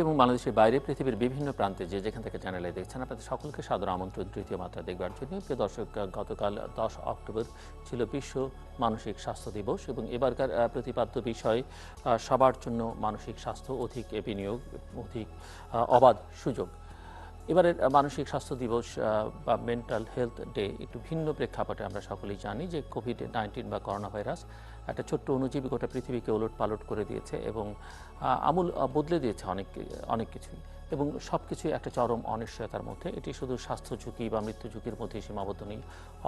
এবং বাংলাদেশের বাইরে পৃথিবীর বিভিন্ন প্রান্তে যেখান থেকে চ্যানেলে দেখছেন আপনাদের সকলকে সাদর আমন্ত্রণ তৃতীয় মাত্রা দেখবার জন্য। প্রিয় দর্শক, গতকাল 10 অক্টোবর ছিল বিশ্ব মানসিক স্বাস্থ্য দিবস এবং এবারকার প্রতিপাদ্য বিষয় সবার জন্য মানসিক স্বাস্থ্য, অধিক বিনিয়োগ, অধিক অবাধ সুযোগ। এবারের মানসিক স্বাস্থ্য দিবস বা মেন্টাল হেলথ ডে একটু ভিন্ন প্রেক্ষাপটে আমরা সকলেই জানি যে কোভিড-19 বা করোনা ভাইরাস একটা ছোট্ট অণুজীবী গোটা পৃথিবীকে ওলটপালট করে দিয়েছে এবং আমূল বদলে দিয়েছে অনেক কিছুই, এবং সব কিছুই একটা চরম অনিশ্চয়তার মধ্যে। এটি শুধু স্বাস্থ্য ঝুঁকি বা মৃত্যু ঝুঁকির মধ্যে সীমাবদ্ধ নেই,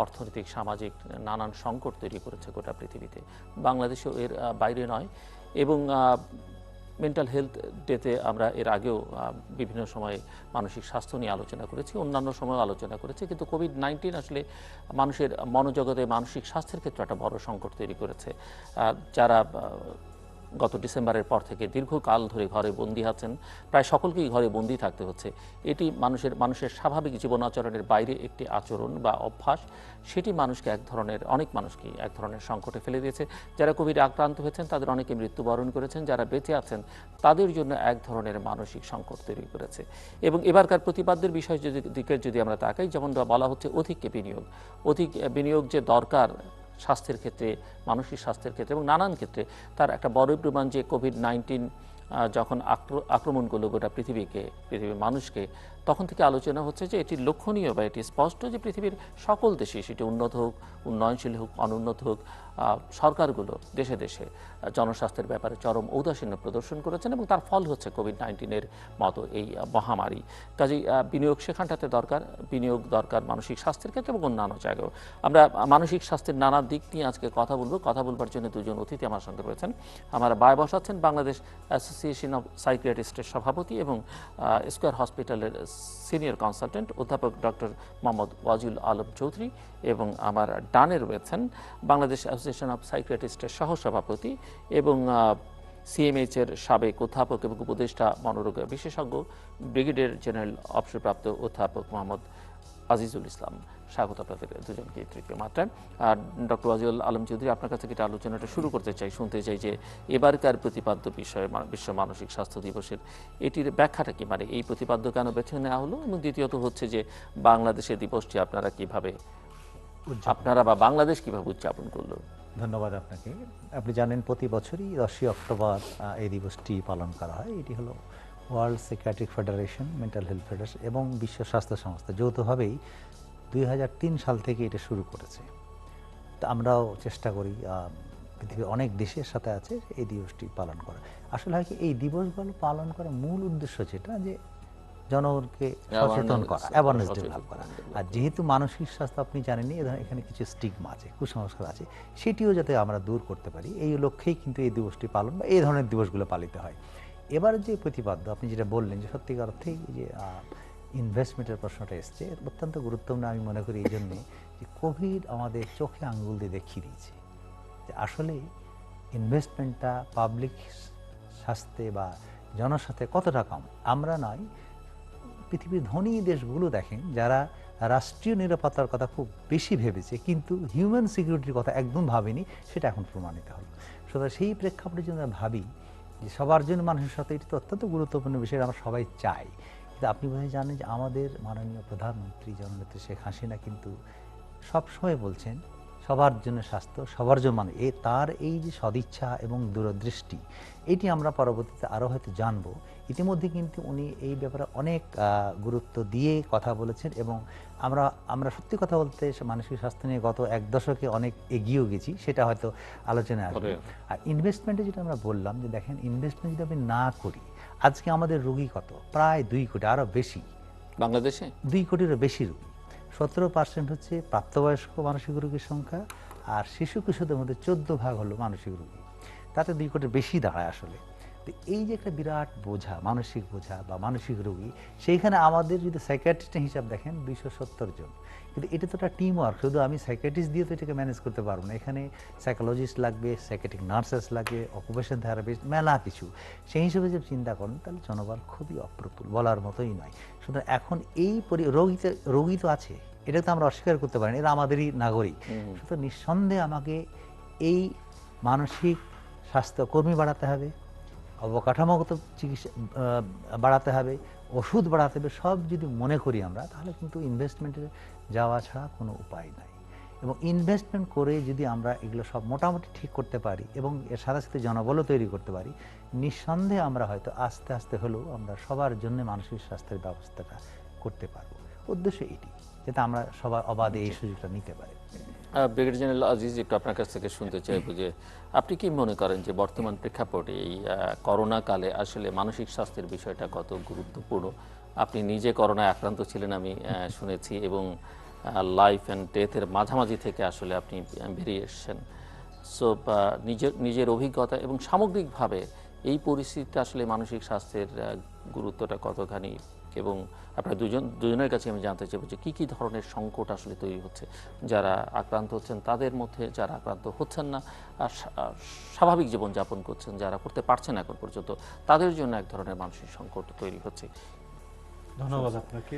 অর্থনৈতিক, সামাজিক নানান সংকট তৈরি করেছে গোটা পৃথিবীতে, বাংলাদেশেও এর বাইরে নয়। এবং মেন্টাল হেলথ ডেতে আমরা এর আগেও বিভিন্ন সময়ে মানসিক স্বাস্থ্য নিয়ে আলোচনা করেছি, অন্যান্য সময়ও আলোচনা করেছি, কিন্তু কোভিড-19 আসলে মানুষের মনোজগতে মানসিক স্বাস্থ্যের ক্ষেত্রে একটা বড় সংকট তৈরি করেছে। যারা গত ডিসেম্বরের পর থেকে দীর্ঘকাল ধরে ঘরে বন্দী আছেন, প্রায় সকলকেই ঘরে বন্দী থাকতে হচ্ছে। এটি মানুষের স্বাভাবিক জীবন আচরণের বাইরে একটি আচরণ বা অভ্যাস, সেটি অনেক মানুষকেই এক ধরনের সংকটে ফেলে দিয়েছে। যারা কোভিডে আক্রান্ত হয়েছেন তাদের অনেকে মৃত্যুবরণ করেছেন, যারা বেঁচে আছেন তাদের জন্য এক ধরনের মানসিক সংকট তৈরি করেছে। এবং এবারকার প্রতিপাদ্যের বিষয় দিকে যদি আমরা তাকাই, যেমন বলা হচ্ছে অধিক বিনিয়োগ যে দরকার স্বাস্থ্যের ক্ষেত্রে, মানসিক স্বাস্থ্যের ক্ষেত্রে এবং নানান ক্ষেত্রে, তার একটা বড় প্রমাণ যে কোভিড-19 যখন আক্রমণ করলো গোটা পৃথিবীর মানুষকে, তখন থেকে আলোচনা হচ্ছে যে এটি লক্ষণীয় বা এটি স্পষ্ট যে পৃথিবীর সকল দেশে, সেটি উন্নত হোক, উন্নয়নশীল হোক, অনুন্নত হোক, সরকারগুলো দেশে দেশে জনস্বাস্থ্যের ব্যাপারে চরম ঔদাসীন্য প্রদর্শন করেছেন এবং তার ফল হচ্ছে কোভিড-19-এর মতো এই মহামারী। কাজেই বিনিয়োগ সেখানটাতে বিনিয়োগ দরকার মানসিক স্বাস্থ্যের ক্ষেত্রে এবং অন্যান্য জায়গাও। আমরা মানসিক স্বাস্থ্যের নানা দিক নিয়ে আজকে কথা বলবার জন্য দুজন অতিথি আমার সঙ্গে রয়েছেন। আমার বায় বসাচ্ছেন বাংলাদেশ অ্যাসোসিয়েশন অফ সাইকিয়াট্রিস্টের সভাপতি এবং স্কয়ার হসপিটালের সিনিয়র কনসালটেন্ট অধ্যাপক ডক্টর মোহাম্মদ ওয়াজিউল আলম চৌধুরী, এবং আমার ডানে রয়েছেন বাংলাদেশ অ্যাসোসিয়েশন অফ সাইকিয়াট্রিস্টের সহসভাপতি এবং সিএমএইচ-এর সাবেক অধ্যাপক এবং উপদেষ্টা মনোরোগ বিশেষজ্ঞ ব্রিগেডিয়ার জেনারেল অবসরপ্রাপ্ত অধ্যাপক মোহাম্মদ আজিজুল ইসলাম। স্বাগত আপনাদের দুজনকে তৃতীয় মাত্রায়। আর ডক্টর ওয়াজিউল আলম চৌধুরী, আপনার কাছে একটা আলোচনাটা শুরু শুনতে চাই যে এবারকার প্রতিপাদ্য বিষয় বিশ্ব মানসিক স্বাস্থ্য দিবসের এটির ব্যাখ্যাটা কি, মানে এই প্রতিপাদ্য কেন বেছে নেওয়া হলো, এবং দ্বিতীয়ত হচ্ছে যে বাংলাদেশের দিবসটি আপনারা বা বাংলাদেশ কিভাবে উদযাপন করলো? ধন্যবাদ আপনাকে। আপনি জানেন প্রতি বছরই 10 অক্টোবর এই দিবসটি পালন করা হয়। এটি হলো world psychiatric federation, mental health federation এবং বিশ্ব স্বাস্থ্য সংস্থা যৌথভাবেই 2003 সাল থেকে এটা শুরু করেছে। তো আমরাও চেষ্টা করি পৃথিবীর অনেক দেশের সাথে আছে এই দিবসটি পালন করা। আসলে হয় কি, এই দিবসগুলো পালন করার মূল উদ্দেশ্য যেটা, যে জনগণকে সচেতন করা, অ্যাওয়ারনেস ডেভেলপ করা। আর যেহেতু মানসিক স্বাস্থ্য আপনি জানেনই, এখানে কিছু স্টিগমা আছে, কুসংস্কার আছে, সেটিও যাতে আমরা দূর করতে পারি, এই লক্ষ্যেই কিন্তু এই দিবসটি পালন বা এই ধরনের দিবসগুলো পালিত হয়। এবার যে প্রতিপাদ্য আপনি যেটা বললেন, যে সত্যিকার অর্থেই যে ইনভেস্টমেন্টের প্রশ্নটা এসছে, অত্যন্ত গুরুত্বপূর্ণ আমি মনে করি এই জন্যে যে কোভিড আমাদের চোখে আঙ্গুল দিয়ে দেখিয়ে দিয়েছে যে আসলে ইনভেস্টমেন্টটা পাবলিক স্বাস্থ্যে বা জনস্বাস্থ্যে কতটা কম। আমরা নয়, পৃথিবীর ধনী দেশগুলো দেখেন যারা রাষ্ট্রীয় নিরাপত্তার কথা খুব বেশি ভেবেছে কিন্তু হিউম্যান সিকিউরিটির কথা একদম ভাবেনি, সেটা এখন প্রমাণিত হলো। সুতরাং সেই প্রেক্ষাপটে যদি আমরা ভাবি যে সবার জন্য মানুষের সাথে, এটি তো অত্যন্ত গুরুত্বপূর্ণ বিষয়, আমরা সবাই চাই। কিন্তু আপনি বোধহয় জানেন যে আমাদের মাননীয় প্রধানমন্ত্রী জননেত্রী শেখ হাসিনা কিন্তু সবসময় বলছেন সবার জন্য স্বাস্থ্য, সবার জন্য মানুষ। তার এই যে সদিচ্ছা এবং দূরদৃষ্টি, এটি আমরা পরবর্তীতে আরও হয়তো জানবো। ইতিমধ্যে কিন্তু উনি এই ব্যাপারে অনেক গুরুত্ব দিয়ে কথা বলেছেন এবং আমরা সত্যি কথা বলতে মানসিক স্বাস্থ্য নিয়ে গত এক দশকে অনেক এগিয়েও গেছি, সেটা হয়তো আলোচনায় আসবে। আর ইনভেস্টমেন্টে যেটা আমরা বললাম, যে দেখেন ইনভেস্টমেন্ট যদি আমি না করি, আজকে আমাদের রোগী কত, প্রায় 2 কোটি, আরও বেশি, বাংলাদেশে 2 কোটিরও বেশি রোগী। 17% হচ্ছে প্রাপ্তবয়স্ক মানসিক রোগীর সংখ্যা, আর শিশু কিশোরদের মধ্যে 14% হলো মানসিক রোগী। তাতে 2 কোটির বেশি দাঁড়ায় আসলে। তো এই যে একটা বিরাট বোঝা, মানসিক বোঝা বা মানসিক রোগী, সেইখানে আমাদের যদি সাইকিয়াট্রিস্টের হিসাব দেখেন 270 জন। কিন্তু এটা তো একটা টিম ওয়ার্ক, শুধু আমি সাইকিয়াট্রিস্ট দিয়ে তো এটাকে ম্যানেজ করতে পারবো না। এখানে সাইকোলজিস্ট লাগবে, সাইকিয়াট্রিক নার্সেস লাগবে, অকুপেশন থেরাপিস্ট, মেলা কিছু। সেই হিসেবে যদি চিন্তা করেন তাহলে জনবল খুবই অপ্রতুল, বলার মতোই নয়। সুতরাং এখন এই রোগী তো আছে, এটা তো আমরা অস্বীকার করতে পারি না, এরা আমাদেরই নাগরিক। সুতরাং নিঃসন্দেহে আমাকে এই মানসিক স্বাস্থ্য কর্মী বাড়াতে হবে, অবকাঠামোগত চিকিৎসা বাড়াতে হবে, ওষুধ বাড়াতে হবে, সব যদি মনে করি আমরা, তাহলে কিন্তু ইনভেস্টমেন্টে যাওয়া ছাড়া কোনো উপায় নাই। এবং ইনভেস্টমেন্ট করে যদি আমরা এগুলো সব মোটামুটি ঠিক করতে পারি এবং এর সাথে সাথে জনবলও তৈরি করতে পারি, নিঃসন্দেহে আমরা হয়তো আস্তে আস্তে হলেও আমরা সবার জন্য মানসিক স্বাস্থ্যের ব্যবস্থাটা করতে পারবো। উদ্দেশ্য এটি, যাতে আমরা সবার অবাধে এই সুযোগটা নিতে পারি। ব্রিগেডিয়ার জেনারেল আজিজ, একটু আপনার কাছ থেকে শুনতে চাইব যে আপনি কি মনে করেন যে বর্তমান প্রেক্ষাপটে এই করোনা কালে আসলে মানসিক স্বাস্থ্যের বিষয়টা কত গুরুত্বপূর্ণ? আপনি নিজে করোনায় আক্রান্ত ছিলেন আমি শুনেছি, এবং লাইফ অ্যান্ড ডেথের মাঝামাঝি থেকে আসলে আপনি বেরিয়ে এসেছেন। সো নিজের অভিজ্ঞতা এবং সামগ্রিকভাবে এই পরিস্থিতিতে আসলে মানসিক স্বাস্থ্যের গুরুত্বটা কতখানি, এবং আপনার দুজনের কাছে আমি জানতে চাইব যে কী ধরনের সংকট আসলে তৈরি হচ্ছে, যারা আক্রান্ত হচ্ছেন তাদের মধ্যে, যারা আক্রান্ত হচ্ছেন না আর স্বাভাবিক জীবনযাপন করছেন, যারা করতে পারছেন এখন পর্যন্ত, তাদের জন্য এক ধরনের মানসিক সংকট তৈরি হচ্ছে। ধন্যবাদ আপনাকে,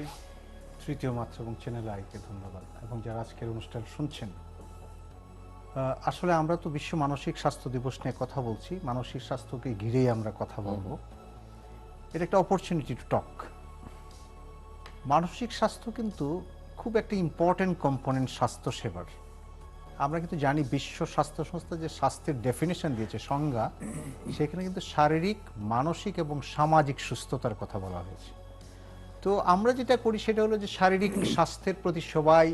তৃতীয় মাত্রা এবং চ্যানেল আইকে ধন্যবাদ, এবং যারা আজকের অনুষ্ঠান শুনছেন। আসলে আমরা তো বিশ্ব মানসিক স্বাস্থ্য দিবস নিয়ে কথা বলছি, মানসিক স্বাস্থ্যকে ঘিরেই আমরা কথা বলবো। এটা একটা অপরচুনিটি টু টক। মানসিক স্বাস্থ্য কিন্তু খুব একটা ইম্পর্টেন্ট কম্পোনেন্ট স্বাস্থ্য সেবার। আমরা কিন্তু জানি বিশ্ব স্বাস্থ্য সংস্থা যে স্বাস্থ্যের ডেফিনেশন দিয়েছে, সংজ্ঞা, সেখানে কিন্তু শারীরিক, মানসিক এবং সামাজিক সুস্থতার কথা বলা হয়েছে। তো আমরা যেটা করি সেটা হলো যে শারীরিক স্বাস্থ্যের প্রতি সবাই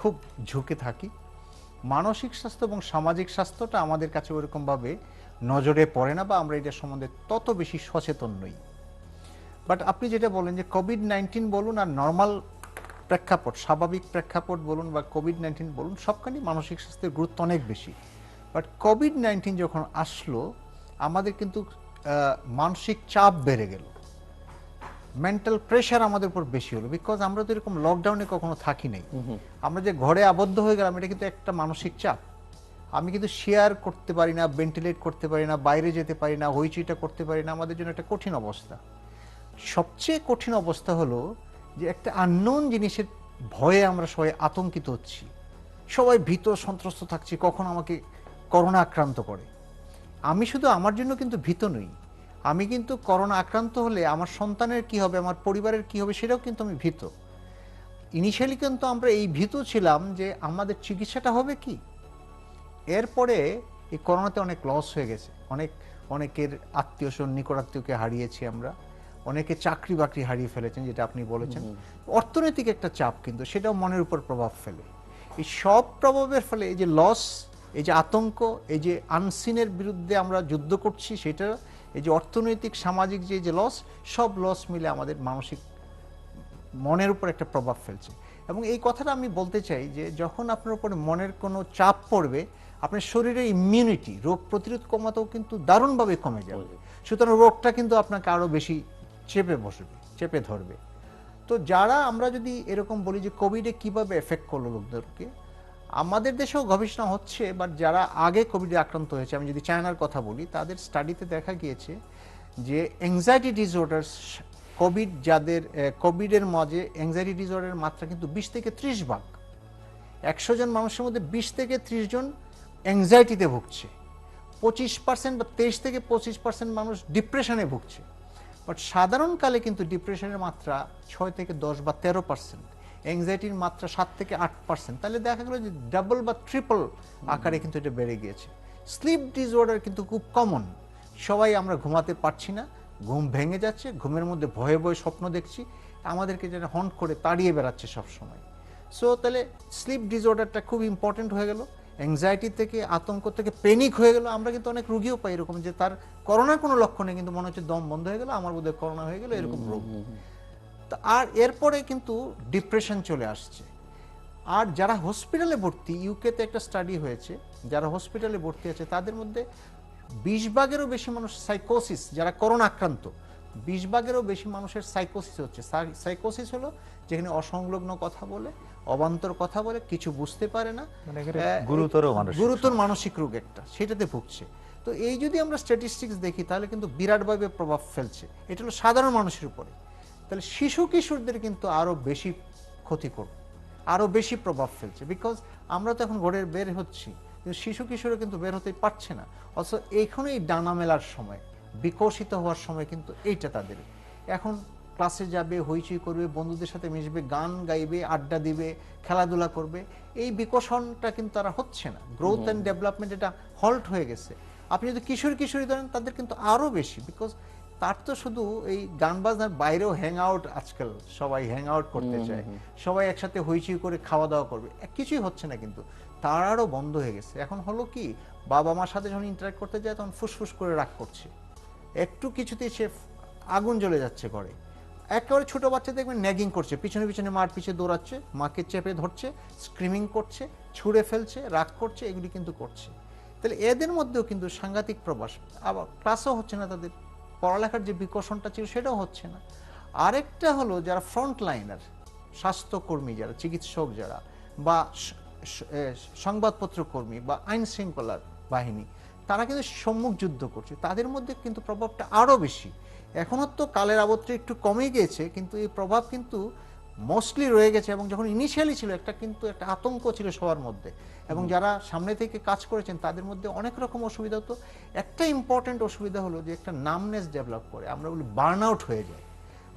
খুব ঝুঁকে থাকি। মানসিক স্বাস্থ্য এবং সামাজিক স্বাস্থ্যটা আমাদের কাছে ওরকমভাবে নজরে পড়ে না, বা আমরা এটা সম্বন্ধে তত বেশি সচেতন নই। বাট আপনি যেটা বলেন যে কোভিড-19 বলুন আর নর্মাল প্রেক্ষাপট, স্বাভাবিক প্রেক্ষাপট বলুন বা কোভিড-19 বলুন, সবখানেই মানসিক স্বাস্থ্যের গুরুত্ব অনেক বেশি। বাট কোভিড-19 যখন আসলো, আমাদের কিন্তু মানসিক চাপ বেড়ে গেল, মেন্টাল প্রেশার আমাদের উপর বেশি হলো। বিকজ আমরা তো এরকম লকডাউনে কখনো থাকি নাই, আমরা যে ঘরে আবদ্ধ হয়ে গেলাম, এটা কিন্তু একটা মানসিক চাপ। আমি কিন্তু শেয়ার করতে পারি না, ভেন্টিলেট করতে পারি না, বাইরে যেতে পারি না, হইচইটা করতে পারি না, আমাদের জন্য একটা কঠিন অবস্থা। সবচেয়ে কঠিন অবস্থা হলো যে একটা আননোন জিনিসের ভয়ে আমরা সবাই আতঙ্কিত হচ্ছি, সবাই ভীত সন্ত্রস্ত থাকছি, কখন আমাকে করোনা আক্রান্ত করে। আমি শুধু আমার জন্য কিন্তু ভীত নই, আমি কিন্তু করোনা আক্রান্ত হলে আমার সন্তানের কি হবে, আমার পরিবারের কি হবে, সেটাও কিন্তু আমি ভীত। ইনিশিয়ালি কিন্তু আমরা এই ভীত ছিলাম যে আমাদের চিকিৎসাটা হবে কি। এরপরে এই করোনাতে অনেক লস হয়ে গেছে, অনেকের আত্মীয় স্বজন, নিকট আত্মীয়কে হারিয়েছি আমরা, অনেকে চাকরি বাকরি হারিয়ে ফেলেছেন, যেটা আপনি বলেছেন। অর্থনৈতিক একটা চাপ কিন্তু সেটাও মনের উপর প্রভাব ফেলে। এই সব প্রভাবের ফলে এই যে লস, এই যে আতঙ্ক, এই যে আনসিনের বিরুদ্ধে আমরা যুদ্ধ করছি, সেটা, এই যে অর্থনৈতিক সামাজিক যে লস, সব লস মিলে আমাদের মানসিক মনের উপর একটা প্রভাব ফেলছে। এবং এই কথাটা আমি বলতে চাই যে যখন আপনার উপরে মনের কোনো চাপ পড়বে, আপনার শরীরের ইমিউনিটি, রোগ প্রতিরোধ ক্ষমতাও কিন্তু দারুণভাবে কমে যাবে। সুতরাং রোগটা কিন্তু আপনাকে আরও বেশি চেপে ধরবে। তো যারা আমরা যদি এরকম বলি যে কোভিডে কিভাবে এফেক্ট করলো লোকদেরকে, আমাদের দেশেও গবেষণা হচ্ছে, বাট যারা আগে কোভিডে আক্রান্ত হয়েছে, আমি যদি চায়নার কথা বলি, তাদের স্টাডিতে দেখা গিয়েছে যে অ্যাংজাইটি ডিসঅর্ডার, যাদের কোভিডের মাঝে অ্যাংজাইটি ডিসঅর্ডারের মাত্রা কিন্তু 20 থেকে 30 ভাগ। 100 জন মানুষের মধ্যে 20 থেকে 30 জন অ্যাংজাইটিতে ভুগছে, 25% বা 23 থেকে 25% মানুষ ডিপ্রেশনে ভুগছে। বাট সাধারণকালে কিন্তু ডিপ্রেশনের মাত্রা 6 থেকে 10 বা 13%, অ্যাংজাইটির মাত্রা 7 থেকে 8%। তাহলে দেখা গেল যে ডাবল বা ট্রিপল আকারে কিন্তু এটা বেড়ে গিয়েছে। স্লিপ ডিসঅর্ডার কিন্তু খুব কমন, সবাই আমরা ঘুমাতে পারছি না, ঘুম ভেঙে যাচ্ছে, ঘুমের মধ্যে ভয়ে ভয়ে স্বপ্ন দেখছি, আমাদেরকে যেটা হন্ট করে তাড়িয়ে বেড়াচ্ছে সব সময়। সো তাহলে স্লিপ ডিসঅর্ডারটা খুব ইম্পর্টেন্ট হয়ে গেল, অ্যাংজাইটি থেকে, আতঙ্ক থেকে প্যানিক হয়ে গেল। আমরা কিন্তু অনেক রোগীও পাই এরকম যে তার করোনার কোনো লক্ষণ নেই, কিন্তু মনে হচ্ছে দম বন্ধ হয়ে গেল, আমার বোধহয় করোনা হয়ে গেল, এরকম রোগ। আর এরপরে কিন্তু ডিপ্রেশন চলে আসছে। আর যারা হসপিটালে ভর্তি, ইউকেতে একটা স্টাডি হয়েছে, যারা হসপিটালে ভর্তি আছে তাদের মধ্যে 20 ভাগেরও বেশি মানুষ সাইকোসিস, যারা করোনা আক্রান্ত, 20 ভাগেরও বেশি মানুষের সাইকোসিস হচ্ছে। সাইকোসিস হলো যেখানে অসংলগ্ন কথা বলে, অবান্তর কথা বলে, কিছু বুঝতে পারে না, গুরুতর মানসিক রোগ একটা, সেটাতে ভুগছে। তো এই যদি আমরা স্ট্যাটিস্টিক্স দেখি তাহলে কিন্তু বিরাটভাবে প্রভাব ফেলছে। এটা হলো সাধারণ মানুষের উপরে। তাহলে শিশু কিশোরদের কিন্তু আরো বেশি ক্ষতিকর, আরো বেশি প্রভাব ফেলছে। বিকজ আমরা তো এখন ঘরে বের হচ্ছি, কিন্তু শিশু কিশোরে কিন্তু বের হতে পারছে না। অথচ এইখানে এই ডানা মেলার সময়, বিকশিত হওয়ার সময় কিন্তু এইটা তাদের। এখন ক্লাসে যাবে, হইচই করবে, বন্ধুদের সাথে মিশবে, গান গাইবে, আড্ডা দিবে, খেলাধুলা করবে, এই বিকশনটা কিন্তু তারা হচ্ছে না। গ্রোথ অ্যান্ড ডেভেলপমেন্ট এটা হল্ট হয়ে গেছে। আপনি যদি কিশোরী ধরেন, তাদের কিন্তু আরো বেশি, বিকজ তার তো শুধু এই গান বাজনার বাইরেও হ্যাং আউট, আজকাল সবাই হ্যাং আউট করতে চায়, সবাই একসাথে হইচই করে খাওয়া দাওয়া করবে, কিছুই হচ্ছে না। কিন্তু তার আরও বন্ধ হয়ে গেছে। এখন হলো কি, বাবা মার সাথে যখন ইন্টারাক্ট করতে যায় তখন ফুসফুস করে রাগ করছে, একটু কিছুতেই সে আগুন জ্বলে যাচ্ছে ঘরে। একেবারে ছোট বাচ্চা দেখবেন ন্যাগিং করছে, পিছনে পিছনে মার পিছে দৌড়াচ্ছে, মাকে চেপে ধরছে, স্ক্রিমিং করছে, ছুঁড়ে ফেলছে, রাগ করছে, এগুলি কিন্তু করছে। তাহলে এদের মধ্যেও কিন্তু সাংঘাতিক প্রবাস। আবার ক্লাসও হচ্ছে না, তাদের পড়ালেখার যে বিকশনটা ছিল সেটাও হচ্ছে না। আরেকটা হলো যারা ফ্রন্ট লাইনার, স্বাস্থ্যকর্মী যারা, চিকিৎসক যারা, বা সংবাদপত্র কর্মী বা আইন শৃঙ্খলার বাহিনী, তারা কিন্তু সম্মুখ যুদ্ধ করছে, তাদের মধ্যে কিন্তু প্রভাবটা আরও বেশি। এখনও তো কালের আবর্তে একটু কমে গিয়েছে, কিন্তু এই প্রভাব কিন্তু মোস্টলি রয়ে গেছে। এবং যখন ইনিশিয়ালি ছিল কিন্তু একটা আতঙ্ক ছিল সবার মধ্যে, এবং যারা সামনে থেকে কাজ করেছেন তাদের মধ্যে অনেক রকম অসুবিধা হতো। একটা ইম্পর্টেন্ট অসুবিধা হলো যে একটা নামনেস ডেভেলপ করে, আমরা বলি বার্ন আউট হয়ে যায়,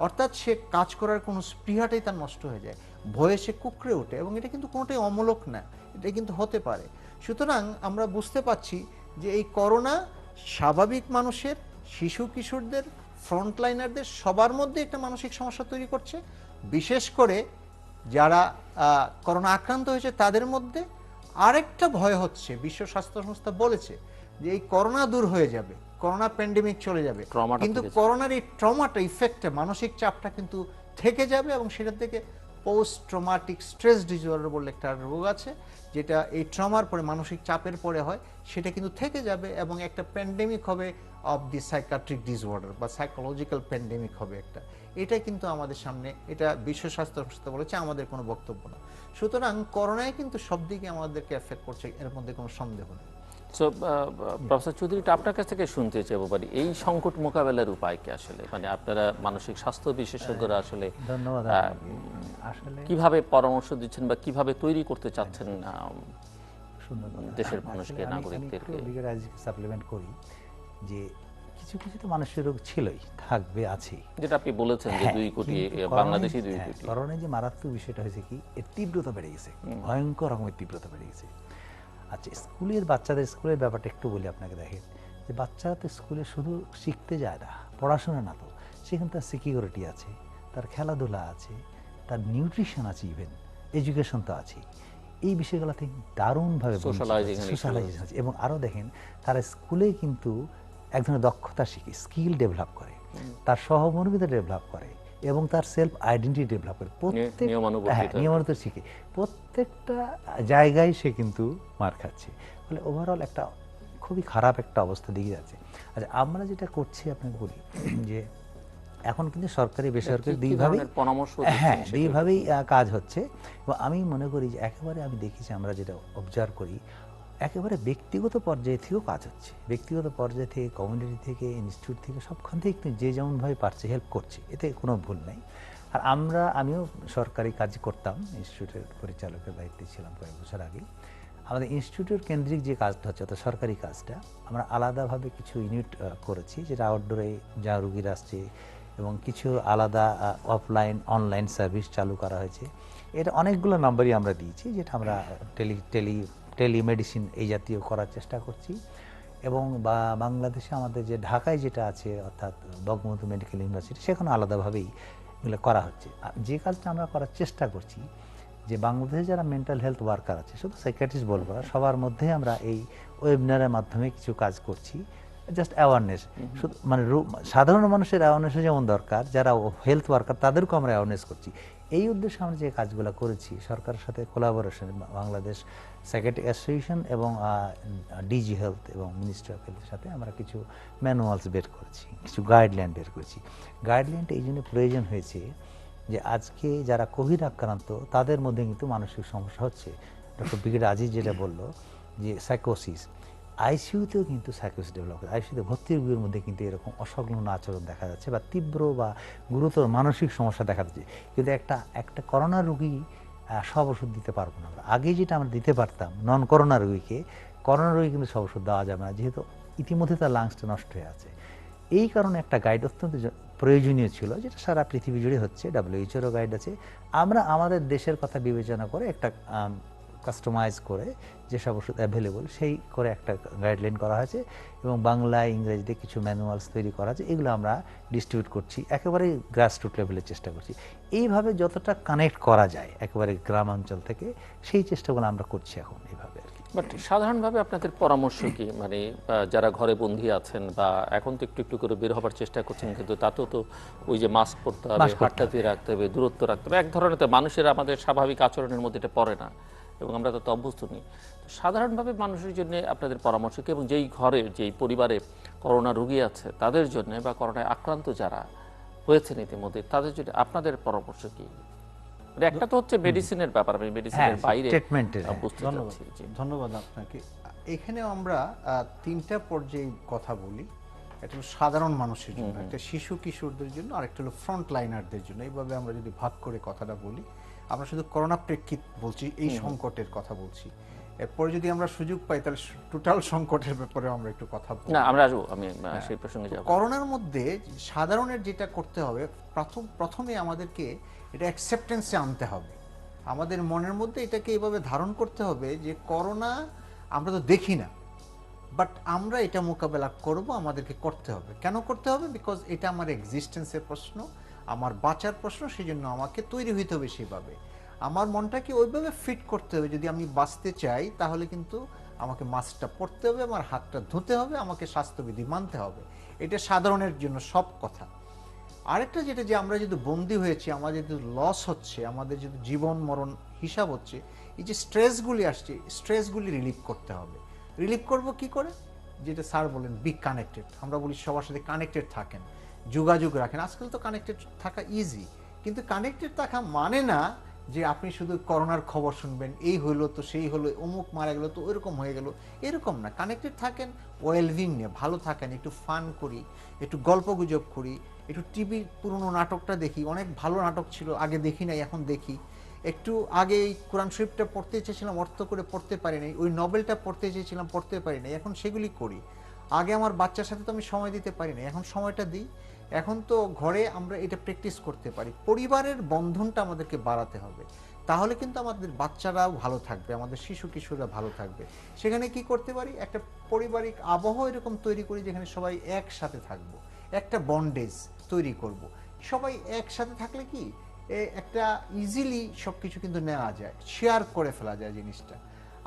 অর্থাৎ সে কাজ করার কোনো স্পৃহাটাই তার নষ্ট হয়ে যায়, ভয়ে সে কুঁকড়ে ওঠে। এবং এটা কিন্তু কোনোটাই অমূলক না, এটা কিন্তু হতে পারে। সুতরাং আমরা বুঝতে পারছি যে এই করোনা স্বাভাবিক মানুষের, শিশু কিশোরদের, ফ্রন্টলাইনারদের সবার মধ্যে একটা মানসিক সমস্যা তৈরি করছে। বিশেষ করে যারা করোনা আক্রান্ত হয়েছে তাদের মধ্যে আরেকটা ভয় হচ্ছে, বিশ্ব স্বাস্থ্য সংস্থা বলেছে যে এই করোনা দূর হয়ে যাবে, করোনা প্যান্ডেমিক চলে যাবে, কিন্তু করোনার এই ট্রমাটা, ইফেক্টটা, মানসিক চাপটা কিন্তু থেকে যাবে। এবং সেটা থেকে পোস্ট ট্রমাটিক স্ট্রেস ডিসঅর্ডার বলে একটা রোগ আছে, যেটা এই ট্রমার পরে, মানসিক চাপের পরে হয়, সেটা কিন্তু থেকে যাবে এবং একটা প্যান্ডেমিক হবে অফ দি সাইকাট্রিক ডিসঅর্ডার বা সাইকোলজিক্যাল প্যান্ডেমিক হবে একটা। এটা কিন্তু আমাদের সামনে, এটা বিশ্ব স্বাস্থ্য সংস্থা বলেছে, আমাদের কোনো বক্তব্য না। সুতরাং করোনায় কিন্তু সব দিকে আমাদেরকে এফেক্ট করছে, এর মধ্যে কোনো সন্দেহ নেই। সো প্রফেসর চৌধুরী, আপনার কাছ থেকে শুনতে চাইবো পারি এই সংকট মোকাবেলার উপায় কি আসলে, মানে আপনারা মানসিক স্বাস্থ্য বিশেষজ্ঞরা আসলে ধন্যবাদ। আসলে কিভাবে পরামর্শ দিচ্ছেন বা কিভাবে তৈরি করতে চাচ্ছেন দেশের মানুষকে, নাগরিকদেরকে? সাপ্লিমেন্ট করি যে কিছু কিছু তো মানুষের রোগ ছিলই, থাকবে, আছে, যেটা আপনি বলেছেন যে 2 কোটি বাংলাদেশি, 2 কোটি। করোনায় যে মারাত্মক বিষয়টা হয়েছে কি, এর তীব্রতা বেড়ে গেছে, ভয়ঙ্কর রকমের তীব্রতা বেড়ে গেছে। আচ্ছা, স্কুলের বাচ্চাদের, স্কুলের ব্যাপারটা একটু বলি আপনাকে। দেখেন যে বাচ্চারা তো স্কুলে শুধু শিখতে যায় না, পড়াশোনা না, তো সেখানে তার সিকিউরিটি আছে, তার খেলাধুলা আছে, তার নিউট্রিশন আছে, ইভেন এডুকেশন তো আছে। এই বিষয়গুলোতে দারুণভাবে সোশ্যালাইজেশন আছে। এবং আরও দেখেন, তারা স্কুলে কিন্তু এক ধরনের দক্ষতা শিখে, স্কিল ডেভেলপ করে, তার সহমর্মিতা ডেভেলপ করে, এবং তার সেলফ আইডেন্টিটি ডেভেলপ করে, নিয়মানুবর্তিতা শিখে। প্রত্যেকটা জায়গায় সে কিন্তু মার খাচ্ছে। ফলে ওভারঅল একটা খুবই খারাপ একটা অবস্থা দিকে যাচ্ছে। আচ্ছা, আমরা যেটা করছি আপনাকে বলি যে এখন কিন্তু সরকারি বেসরকারি দুইভাবেই কাজ হচ্ছে। এবং আমি মনে করি যে একেবারে, আমি দেখেছি, আমরা যেটা অবজার্ভ করি, একেবারে ব্যক্তিগত পর্যায়ে থেকেও কাজ হচ্ছে। ব্যক্তিগত পর্যায় থেকে, কমিউনিটি থেকে, ইনস্টিটিউট থেকে, সবখান থেকে যে যেমনভাবে পারছে হেল্প করছে, এতে কোনো ভুল নাই। আর আমিও সরকারি কাজ করতাম, ইনস্টিটিউটের পরিচালকের দায়িত্বে ছিলাম কয়েক বছর আগে। আমাদের ইনস্টিটিউটের কেন্দ্রিক যে কাজটা হচ্ছে, অর্থাৎ সরকারি কাজটা, আমরা আলাদাভাবে কিছু ইউনিট করেছি, যেটা আউটডোরে যা রুগীরা আসছে, এবং কিছু আলাদা অনলাইন সার্ভিস চালু করা হয়েছে। এটা অনেকগুলো নাম্বারই আমরা দিয়েছি, যেটা আমরা টেলিমেডিসিন এই জাতীয় করার চেষ্টা করছি। এবং বাংলাদেশে আমাদের যে ঢাকায় যেটা আছে, অর্থাৎ বঙ্গবন্ধু মেডিকেল ইউনিভার্সিটি, সেখানে আলাদাভাবেই এগুলো করা হচ্ছে। যে কাজটা আমরা করার চেষ্টা করছি, যে বাংলাদেশে যারা মেন্টাল হেলথ ওয়ার্কার আছে, শুধু সাইকিয়াট্রিস্ট বলবো না, সবার মধ্যে আমরা এই ওয়েবিনারের মাধ্যমে কিছু কাজ করছি। জাস্ট অ্যাওয়ারনেস, শুধু মানে সাধারণ মানুষের অ্যাওয়ারনেসও যেমন দরকার, যারা হেলথ ওয়ার্কার তাদেরকেও আমরা অ্যাওয়ারনেস করছি। এই উদ্দেশ্যে আমরা যে কাজগুলো করেছি, সরকারের সাথে কোলাবোরেশন, বাংলাদেশ সাইকিয়াট্রিক অ্যাসোসিয়েশন এবং ডিজি হেলথ এবং মিনিস্ট্রি অফ হেলথের সাথে আমরা কিছু ম্যানুয়ালস বের করেছি, কিছু গাইডলাইন বের করেছি। গাইডলাইনটা এই জন্য প্রয়োজন হয়েছে যে আজকে যারা কোভিড আক্রান্ত, তাদের মধ্যে কিন্তু মানসিক সমস্যা হচ্ছে। ডক্টর ব্রিগেডিয়ার আজিজ যেটা বললো যে সাইকোসিস, আইসিইউতেও কিন্তু সাইকোসিস ডেভেলপ করে। আইসিইউতে ভর্তি রোগীর মধ্যে কিন্তু এরকম অসংলগ্ন আচরণ দেখা যাচ্ছে, বা তীব্র বা গুরুতর মানসিক সমস্যা দেখা যাচ্ছে। কিন্তু একটা করোনা রোগী সব ওষুধ দিতে পারবো না আমরা। আগে যেটা আমরা দিতে পারতাম নন করোনা রোগীকে, করোনা রোগী কিন্তু সব ওষুধ দেওয়া যাবে না, যেহেতু ইতিমধ্যে তার লাংসটা নষ্ট হয়ে আছে। এই কারণে একটা গাইড অত্যন্ত প্রয়োজনীয় ছিল, যেটা সারা পৃথিবী জুড়ে হচ্ছে, WHO-রও গাইড আছে। আমরা আমাদের দেশের কথা বিবেচনা করে একটা কাস্টমাইজ করে যেসব ওষুধ অ্যাভেলেবল সেই করে একটা গাইডলাইন করা হয়েছে, এবং বাংলায় ইংরেজিতে কিছু ম্যানুয়ালস তৈরি করা আছে, এগুলো আমরা ডিস্ট্রিবিউট করছি, একেবারে গ্রাসরুট লেভেলের চেষ্টা করছি। এইভাবে যতটা কানেক্ট করা যায় একেবারে গ্রামাঞ্চল থেকে, সেই চেষ্টাগুলো আমরা করছি এখন এইভাবে আর কি। বাট সাধারণভাবে আপনাদের পরামর্শ কি, মানে যারা ঘরে বন্দী আছেন বা এখন তো একটু একটু করে বের হবার চেষ্টা করছেন, কিন্তু তাতেও তো ওই যে মাস্ক পরতে হবে, হাতটা দিয়ে রাখতে হবে, দূরত্ব রাখতে হবে, এক ধরনের তো মানুষের আমাদের স্বাভাবিক আচরণের মধ্যে এটা পড়ে না, এবং আমরা তো অভ্যস্ত নেই। তো সাধারণভাবে মানুষের জন্য আপনাদের পরামর্শ কি, এবং যেই ঘরে যেই পরিবারে করোনা রোগী আছে তাদের জন্য, বা করোনায় আক্রান্ত যারা হয়েছেন ইতিমধ্যে তাদের জন্য আপনাদের পরামর্শ কি? মানে একটা তো হচ্ছে মেডিসিনের ব্যাপার, আমি মেডিসিনের বাইরে ট্রিটমেন্টের, বুঝতে ধন্যবাদ চাচ্ছি। জি। ধন্যবাদ আপনাকে। এখানেও আমরা তিনটা পর্যায়ে কথা বলি। একটা হলো সাধারণ মানুষের জন্য, একটা শিশু কিশোরদের জন্য, আর একটা হলো ফ্রন্ট লাইনারদের জন্য। এইভাবে আমরা যদি ভাগ করে কথাটা বলি, আমরা শুধু করোনা প্রেক্ষিত বলছি, এই সংকটের কথা বলছি। এরপরে যদি আমরা সুযোগ পাই তাহলে টোটাল সংকটের ব্যাপারে আমরা একটু কথা বলবো। না, আমরা আসবো, আমি সেই প্রসঙ্গে যাব। করোনার মধ্যে সাধারণের যেটা করতে হবে, প্রথমে আমাদেরকে এটা অ্যাকসেপ্টেন্সে আনতে হবে। আমাদের মনের মধ্যে এটাকে এভাবে ধারণ করতে হবে যে করোনা আমরা তো দেখি না, বাট আমরা এটা মোকাবেলা করব, আমাদেরকে করতে হবে। কেন করতে হবে? বিকজ এটা আমার এক্সিস্টেন্সের প্রশ্ন, আমার বাঁচার প্রশ্ন, সেই জন্য আমাকে তৈরি হইতে হবে সেইভাবে। আমার মনটাকে ওইভাবে ফিট করতে হবে, যদি আমি বাঁচতে চাই তাহলে কিন্তু আমাকে মাস্কটা পরতে হবে, আমার হাতটা ধুতে হবে, আমাকে স্বাস্থ্যবিধি মানতে হবে। এটা সাধারণের জন্য সব কথা। আরেকটা যেটা, যে আমরা যদি বন্দী হয়েছি, আমাদের যদি লস হচ্ছে, আমাদের যদি জীবন মরণ হিসাব হচ্ছে, এই যে স্ট্রেসগুলি আসছে, স্ট্রেসগুলি রিলিভ করতে হবে। রিলিভ করব কি করে? যেটা স্যার বলেন, বি কানেক্টেড। আমরা বলি সবার সাথে কানেক্টেড থাকেন, যোগাযোগ রাখেন। আজকাল তো কানেক্টেড থাকা ইজি, কিন্তু কানেক্টেড থাকা মানে না যে আপনি শুধু করোনার খবর শুনবেন, এই হলো তো সেই হলো, অমুক মারা গেল তো ওইরকম হয়ে গেল, এরকম না। কানেক্টেড থাকেন ওয়েলবিং নিয়ে, ভালো থাকেন, একটু ফান করি, একটু গল্প গুজব করি, একটু টিভির পুরনো নাটকটা দেখি, অনেক ভালো নাটক ছিল, আগে দেখি নাই এখন দেখি। একটু আগে এই কোরআন শরীফটা পড়তে চেয়েছিলাম, অর্থ করে পড়তে পারি নাই, ওই নভেলটা পড়তে চেয়েছিলাম, পড়তে পারি নাই, এখন সেগুলি করি। আগে আমার বাচ্চার সাথে তো আমি সময় দিতে পারি না, এখন সময়টা দিই। এখন তো ঘরে আমরা এটা প্র্যাকটিস করতে পারি। পরিবারের বন্ধনটা আমাদেরকে বাড়াতে হবে, তাহলে কিন্তু আমাদের বাচ্চারাও ভালো থাকবে, আমাদের শিশু কিশোররা ভালো থাকবে। সেখানে কি করতে পারি? একটা পারিবারিক আবহ এরকম তৈরি করি যেখানে সবাই একসাথে থাকবো, একটা বন্ডেজ তৈরি করব। সবাই একসাথে থাকলে কি একটা ইজিলি সব কিছু কিন্তু নেওয়া যায়, শেয়ার করে ফেলা যায় জিনিসটা।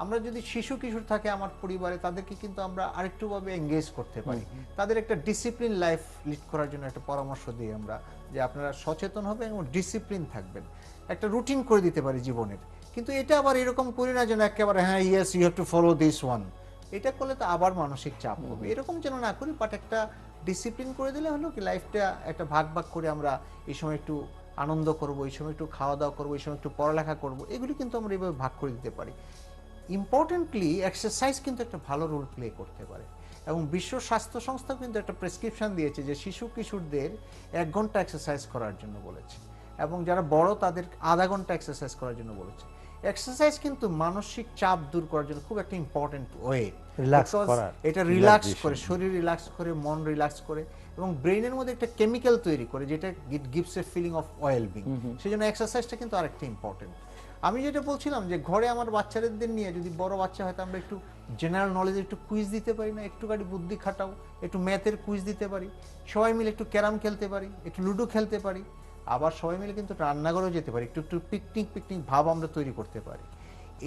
আমরা যদি শিশু কিশোর থাকে আমার পরিবারে, তাদেরকে কিন্তু আমরা আরেকটুভাবে এঙ্গেজ করতে পারি, তাদের একটা ডিসিপ্লিন লাইফ লিড করার জন্য একটা পরামর্শ দিই আমরা, যে আপনারা সচেতন হবেন এবং ডিসিপ্লিন থাকবেন, একটা রুটিন করে দিতে পারি জীবনের। কিন্তু এটা আবার এরকম করি না যেন একেবারে হ্যাঁ yes you have to follow this one, এটা করলে তো আবার মানসিক চাপ হবে, এরকম যেন না করি। বাট একটা ডিসিপ্লিন করে দিলে হলো কি, লাইফটা একটা ভাগ ভাগ করে আমরা এই সময় একটু আনন্দ করব, এই সময় একটু খাওয়া দাওয়া করবো, এই সময় একটু পড়ালেখা করব, এগুলি কিন্তু আমরা এইভাবে ভাগ করে দিতে পারি। ইম্পর্টেন্টলি এক্সারসাইজ কিন্তু একটা ভালো রোল প্লে করতে পারে, এবং বিশ্ব স্বাস্থ্য সংস্থা কিন্তু একটা প্রেসক্রিপশন দিয়েছে যে শিশু কিশোরদের 1 ঘন্টা এক্সারসাইজ করার জন্য বলেছে, এবং যারা বড় তাদের আধা ঘন্টা এক্সারসাইজ করার জন্য বলেছে। এক্সারসাইজ কিন্তু মানসিক চাপ দূর করার জন্য খুব একটা ইম্পর্টেন্ট ওয়ে। রিল্যাক্স করার, এটা রিল্যাক্স করে, শরীর রিল্যাক্স করে, মন রিল্যাক্স করে, এবং ব্রেইনের মধ্যে একটা কেমিক্যাল তৈরি করে যেটা it gives a feeling of wellbeing. সেজন্য এক্সারসাইজটা কিন্তু আরেকটা ইম্পর্টেন্ট। আমি যেটা বলছিলাম যে ঘরে আমার বাচ্চাদের নিয়ে, যদি বড় বাচ্চা হয়, আমরা একটু জেনারেল নলেজে একটু কুইজ দিতে পারি না, একটু গাড়ি বুদ্ধি খাটাও, একটু ম্যাথের কুইজ দিতে পারি, সবাই মিলে একটু ক্যারাম খেলতে পারি, একটু লুডো খেলতে পারি, আবার সবাই মিলে কিন্তু রান্নাঘরেও যেতে পারি, একটু একটু পিকনিক ভাব আমরা তৈরি করতে পারি।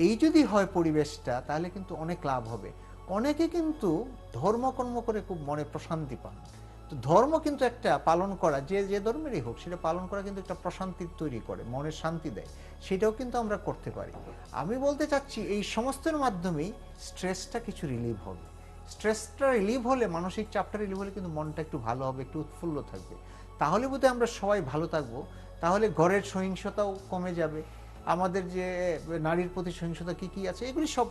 এই যদি হয় পরিবেশটা, তাহলে কিন্তু অনেক লাভ হবে। অনেকে কিন্তু ধর্মকর্ম করে খুব মনে প্রশান্তি পান। তো ধর্ম কিন্তু একটা পালন করা, যে যে ধর্মেরই হোক, সেটা পালন করা কিন্তু একটা প্রশান্তি তৈরি করে, মনের শান্তি দেয়, সেটাও কিন্তু আমরা করতে পারি। আমি বলতে চাচ্ছি এই সমস্তের মাধ্যমেই স্ট্রেসটা কিছু রিলিভ হবে। স্ট্রেসটা রিলিভ হলে, মানসিক চাপটা রিলিভ হলে কিন্তু মনটা একটু ভালো হবে, একটু উৎফুল্ল থাকবে। তাহলে বোধহয় আমরা সবাই ভালো থাকবো, তাহলে ঘরের সহিংসতাও কমে যাবে, আমাদের যে নারীর প্রতি সহিংসতা কি কি আছে এগুলি সব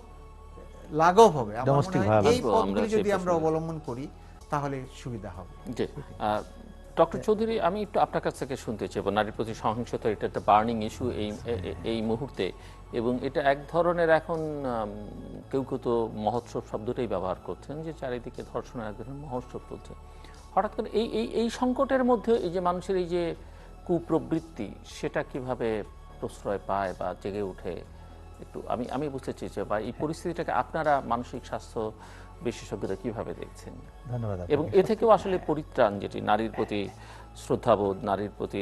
লাঘব হবে। আমার মনে হয় এই পথগুলি যদি আমরা অবলম্বন করি তাহলে সুবিধা হবে। জি, ডক্টর চৌধুরী, আমি একটু আপনার কাছ থেকে শুনতে চাইব, নারীর প্রতি সহিংসতা এটা একটা বার্নিং ইস্যু এই মুহূর্তে, এবং এটা এক ধরনের এখন কেউ কেউ তো মহোৎসব শব্দটাই ব্যবহার করছেন, যে চারিদিকে ধর্ষণের এক ধরনের মহোৎসব চলছে। হঠাৎ করে এই সংকটের মধ্যে এই যে মানুষের এই যে কুপ্রবৃত্তি, সেটা কিভাবে প্রশ্রয় পায় বা জেগে ওঠে, একটু আমি বুঝতে চেয়েছি, বা এই পরিস্থিতিটাকে আপনারা মানসিক স্বাস্থ্য বিশেষজ্ঞরা কিভাবে দেখছেন, ধন্যবাদ এবং আপনাকে। এ থেকেও আসলে পরিত্রাণ, যেটি নারীর প্রতি শ্রদ্ধাবোধ, নারীর প্রতি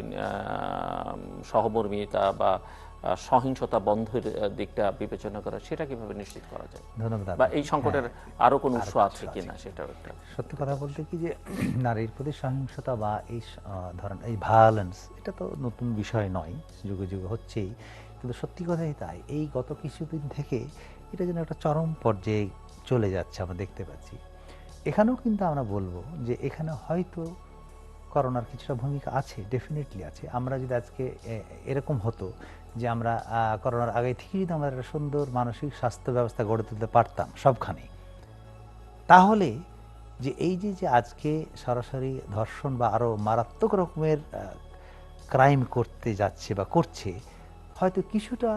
সহমর্মিতা বা সহিংসতা বন্ধের দিকটা বিবেচনা করা, সেটা কিভাবে নিশ্চিত করা যায়, ধন্যবাদ বা আপনাকে। এই সংকটের আরো কোনো উৎস আরো আছে কিনা, সেটাও একটা। সত্যি কথা বলতে কি যে নারীর প্রতি সহিংসতা বা এই ধরেন এই ভায়োলেন্স, এটা তো নতুন বিষয় নয়, যুগে যুগে হচ্ছেই, কিন্তু সত্যি কথাই তাই এই গত কিছুদিন থেকে এটা যেন একটা চরম পর্যায়ে চলে যাচ্ছে আমরা দেখতে পাচ্ছি। এখানেও কিন্তু আমরা বলবো যে এখানে হয়তো করোনার কিছুটা ভূমিকা আছে, ডেফিনেটলি আছে। আমরা যদি আজকে এরকম হতো যে আমরা করোনার আগে থেকেই যদি আমরা একটা সুন্দর মানসিক স্বাস্থ্য ব্যবস্থা গড়ে তুলতে পারতাম সবখানে, তাহলে যে এই যে আজকে সরাসরি ধর্ষণ বা আরও মারাত্মক রকমের ক্রাইম করতে যাচ্ছে বা করছে, হয়তো কিছুটা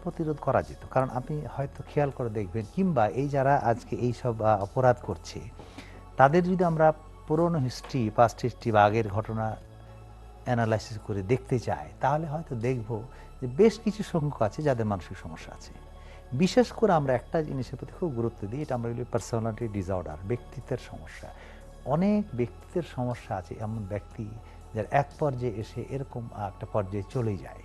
প্রতিরোধ করা যেত। কারণ আপনি হয়তো খেয়াল করে দেখবেন, কিংবা এই যারা আজকে এই সব অপরাধ করছে তাদের যদি আমরা পুরনো হিস্ট্রি, পাস্ট হিস্ট্রি বা আগের ঘটনা অ্যানালাইসিস করে দেখতে চাই, তাহলে হয়তো দেখব যে বেশ কিছু সংখ্যক আছে যাদের মানসিক সমস্যা আছে। বিশেষ করে আমরা একটা জিনিসের প্রতি খুব গুরুত্ব দিই, এটা আমরা বলি পার্সোনালিটি ডিসঅর্ডার, ব্যক্তিত্বের সমস্যা। অনেক ব্যক্তিত্বের সমস্যা আছে, এমন ব্যক্তি যার এক পর্যায়ে এসে এরকম একটা পর্যায়ে চলে যায়,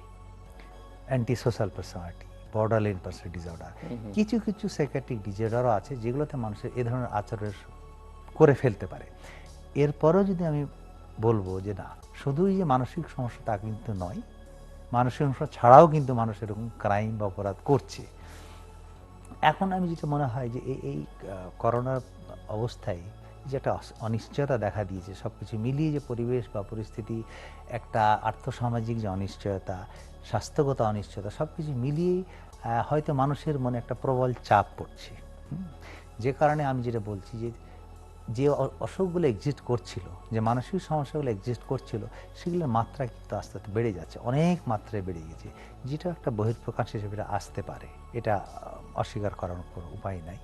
anti social personality, borderline personality disorder. কিছু কিছু সাইকিয়াট্রিক ডিসঅর্ডারও আছে যেগুলোতে মানুষের এ ধরনের আচরণ করে ফেলতে পারে। এরপরও যদি আমি বলবো যে না, শুধুই যে মানসিক সমস্যা তা কিন্তু নয়, মানসিক সমস্যা ছাড়াও কিন্তু মানুষ এরকম ক্রাইম বা অপরাধ করছে। এখন আমি যেটা মনে হয় যে এই করোনার অবস্থায় যে একটা অনিশ্চয়তা দেখা দিয়েছে, সব কিছু মিলিয়ে যে পরিবেশ বা পরিস্থিতি, একটা আর্থসামাজিক যে অনিশ্চয়তা, স্বাস্থ্যগত অনিশ্চয়তা, সব কিছু মিলিয়ে হয়তো মানুষের মনে একটা প্রবল চাপ পড়ছে। যে কারণে আমি যেটা বলছি যে যে অসুখগুলো এক্সিস্ট করছিল, যে মানসিক সমস্যাগুলো এক্সিস্ট করছিল, সেগুলোর মাত্রা কিন্তু আস্তে আস্তে বেড়ে যাচ্ছে, অনেক মাত্রায় বেড়ে গেছে, যেটা একটা বহিঃপ্রকাশ হিসেবে আসতে পারে, এটা অস্বীকার করার কোনো উপায় নাই।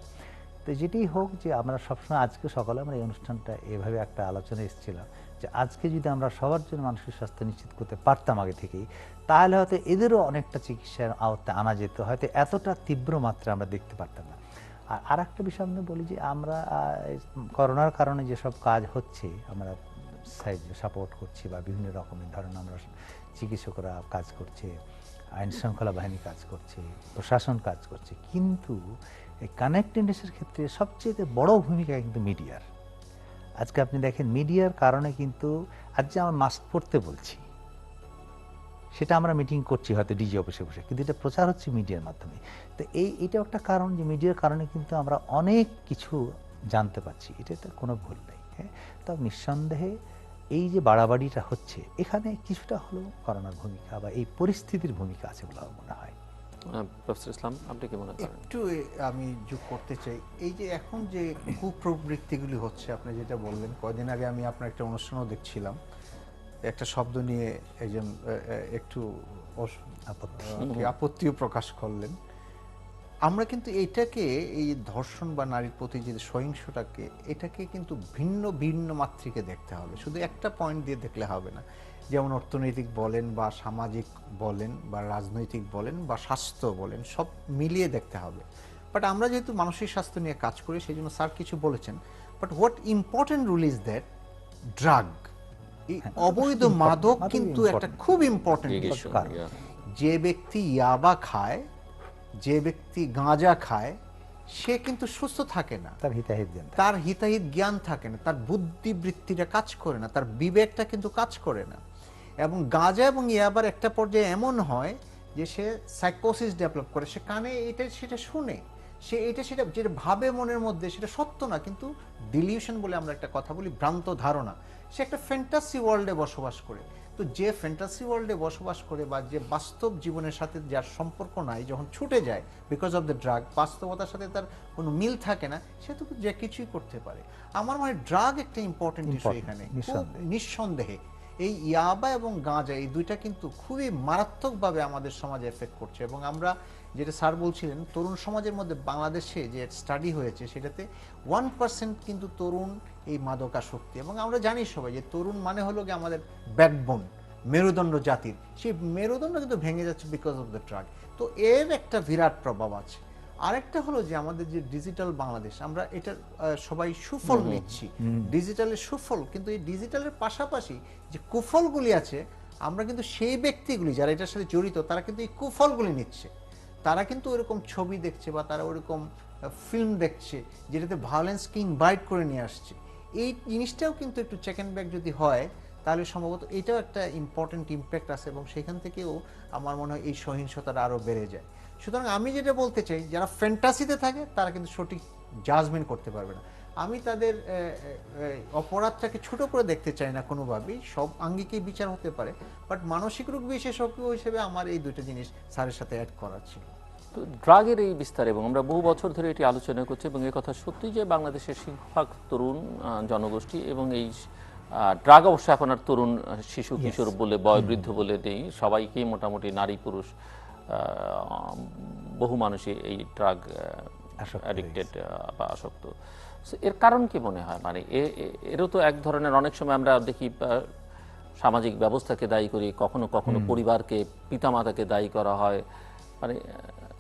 তো যেটি হোক, যে আমরা সবসময় আজকে সকালে আমরা এই অনুষ্ঠানটা এভাবে একটা আলোচনা এসেছিলাম যে আজকে যদি আমরা সবার জন্য মানসিক স্বাস্থ্য নিশ্চিত করতে পারতাম আগে থেকেই, তাহলে হয়তো এদেরও অনেকটা চিকিৎসার আওতায় আনা যেত, হয়তো এতটা তীব্র মাত্রা আমরা দেখতে পারতাম না। আর একটা বিষয় আমি বলি যে আমরা করোনার কারণে যেসব কাজ হচ্ছে, আমরা সাপোর্ট করছি বা বিভিন্ন রকমের ধরেন আমরা চিকিৎসকরা কাজ করছে, আইন শৃঙ্খলা বাহিনী কাজ করছে, প্রশাসন কাজ করছে, কিন্তু এই কানেক্টেডনেসের ক্ষেত্রে সবচেয়ে বড় ভূমিকা কিন্তু মিডিয়ার। আজকে আপনি দেখেন মিডিয়ার কারণে কিন্তু আজ যে আমরা মাস্ক পরতে বলছি, সেটা আমরা মিটিং করছি হয়তো ডিজি অফিসে বসে, কিন্তু এটা প্রচার হচ্ছে মিডিয়ার মাধ্যমে। তো এইটাও একটা কারণ যে মিডিয়ার কারণে কিন্তু আমরা অনেক কিছু জানতে পারছি, এটাতে কোনো ভুল নেই। হ্যাঁ, তবে নিঃসন্দেহে এই যে বাড়াবাড়িটা হচ্ছে, এখানে কিছুটা হলেও করোনার ভূমিকা বা এই পরিস্থিতির ভূমিকা আছে বলে আমার মনে হয়। প্রফেসর ইসলাম, আপনি কি মনে করেন? একটু আমি যোগ করতে চাই, এই যে এখন যে কুপ্রবৃত্তিগুলি হচ্ছে, আপনি যেটা বললেন, কয়দিন আগে আমি আপনার একটা অনুষ্ঠানও দেখছিলাম, একটা শব্দ নিয়ে একজন একটু আপত্তিও প্রকাশ করলেন। আমরা কিন্তু এটাকে, এই ধর্ষণ বা নারীর প্রতি যে সহিংসতাকে, এটাকে কিন্তু ভিন্ন ভিন্ন মাত্রিকে দেখতে হবে, শুধু একটা পয়েন্ট দিয়ে দেখলে হবে না। যেমন অর্থনৈতিক বলেন বা সামাজিক বলেন বা রাজনৈতিক বলেন বা স্বাস্থ্য বলেন, সব মিলিয়ে দেখতে হবে। বাট আমরা যেহেতু মানসিক স্বাস্থ্য নিয়ে কাজ করি, সেই জন্য স্যার কিছু বলেছেন, but what important rule is that drug, এই অবৈধ মাদক কিন্তু একটা খুব ইম্পর্টেন্ট ইস্যু। যে ব্যক্তি ইয়াবা খায়, যে ব্যক্তি গাঁজা খায়, সে কিন্তু সুস্থ থাকে না, তার হিতাহিত জ্ঞান থাকে না, তার বুদ্ধিবৃত্তিটা কাজ করে না, তার বিবেকটা কিন্তু কাজ করে না। এবং গাঁজা এবং ইয়াবার একটা পর্যায়ে এমন হয় যে সে সাইকোসিস ডেভেলপ করে, সে কানে এটা সেটা শুনে, সে এটা সেটা যেটা ভাবে মনের মধ্যে, সেটা সত্য না, কিন্তু ডিলিউশন বলে আমরা একটা কথা বলি, ভ্রান্ত ধারণা, সে একটা ফ্যান্টাসি ওয়ার্ল্ডে বসবাস করে। তো যে ফ্যান্টাসি ওয়ার্ল্ডে বসবাস করে বা যে বাস্তব জীবনের সাথে যার সম্পর্ক নাই, যখন ছুটে যায় বিকজ অফ দ্য ড্রাগ, বাস্তবতার সাথে তার কোনো মিল থাকে না, সে তো যে কিছুই করতে পারে। আমার মনে হয় ড্রাগ একটা ইম্পর্টেন্ট ইস্যু এখানে, নিঃসন্দেহে। এই ইয়াবা এবং গাঁজা এই দুইটা কিন্তু খুবই মারাত্মকভাবে আমাদের সমাজে এফেক্ট করছে। এবং আমরা যেটা স্যার বলছিলেন, তরুণ সমাজের মধ্যে বাংলাদেশে যে স্টাডি হয়েছে সেটাতে 1% কিন্তু তরুণ এই মাদকাসক্তি। এবং আমরা জানি সবাই যে তরুণ মানে হলো গিয়ে আমাদের ব্যাকবোন, মেরুদণ্ড জাতির, সেই মেরুদণ্ড কিন্তু ভেঙে যাচ্ছে বিকজ অফ দ্য ড্রাগ। তো এর একটা বিরাট প্রভাব আছে। আরেকটা হলো যে আমাদের যে ডিজিটাল বাংলাদেশ, আমরা এটা সবাই সুফল নিচ্ছি, ডিজিটালের সুফল, কিন্তু এই ডিজিটালের পাশাপাশি যে কুফলগুলি আছে, আমরা কিন্তু সেই ব্যক্তিগুলি যারা এটার সাথে জড়িত তারা কিন্তু এই কুফলগুলি নিচ্ছে। তারা কিন্তু ওরকম ছবি দেখছে বা তারা ওরকম ফিল্ম দেখছে যেটাতে ভায়োলেন্সকে ইনভাইট করে নিয়ে আসছে। এই জিনিসটাও কিন্তু একটু চেক অ্যান্ড ব্যাক যদি হয় তাহলে সম্ভবত এটাও একটা ইম্পর্টেন্ট ইম্প্যাক্ট আছে, এবং সেখান থেকেও আমার মনে হয় এই সহিংসতাটা আরও বেড়ে যায়। সুতরাং আমি যেটা বলতে চাই, যারা ফ্যান্টাসিতে থাকে তারা কিন্তু সঠিক জাজমেন্ট করতে পারবে না। আমি তাদের অপরাধটাকে ছোট করে দেখতে চাই না কোনোভাবেই, সব আঙ্গিকেই বিচার হতে পারে, বাট মানসিক রোগ বিশেষজ্ঞ হিসেবে আমার এই দুইটা জিনিস স্যারের সাথে অ্যাড করার ছিল। তো ড্রাগের এই বিস্তার, এবং আমরা বহু বছর ধরে এটি আলোচনা করছি, এবং এই কথা সত্যি যে বাংলাদেশের সিংহভাগ তরুণ জনগোষ্ঠী, এবং এই ড্রাগ অবশ্য এখন আর তরুণ শিশু কিশোর বলে বয়োবৃদ্ধ বলে নেই, সবাইকেই মোটামুটি নারী পুরুষ বহু মানুষই এই ড্রাগ অ্যাডিক্টেড বা আসক্ত। এর কারণ কি মনে হয়? মানে এরও তো এক ধরনের, অনেক সময় আমরা দেখি সামাজিক ব্যবস্থাকে দায়ী করি, কখনো কখনো পরিবারকে, পিতামাতাকে দায়ী করা হয়, মানে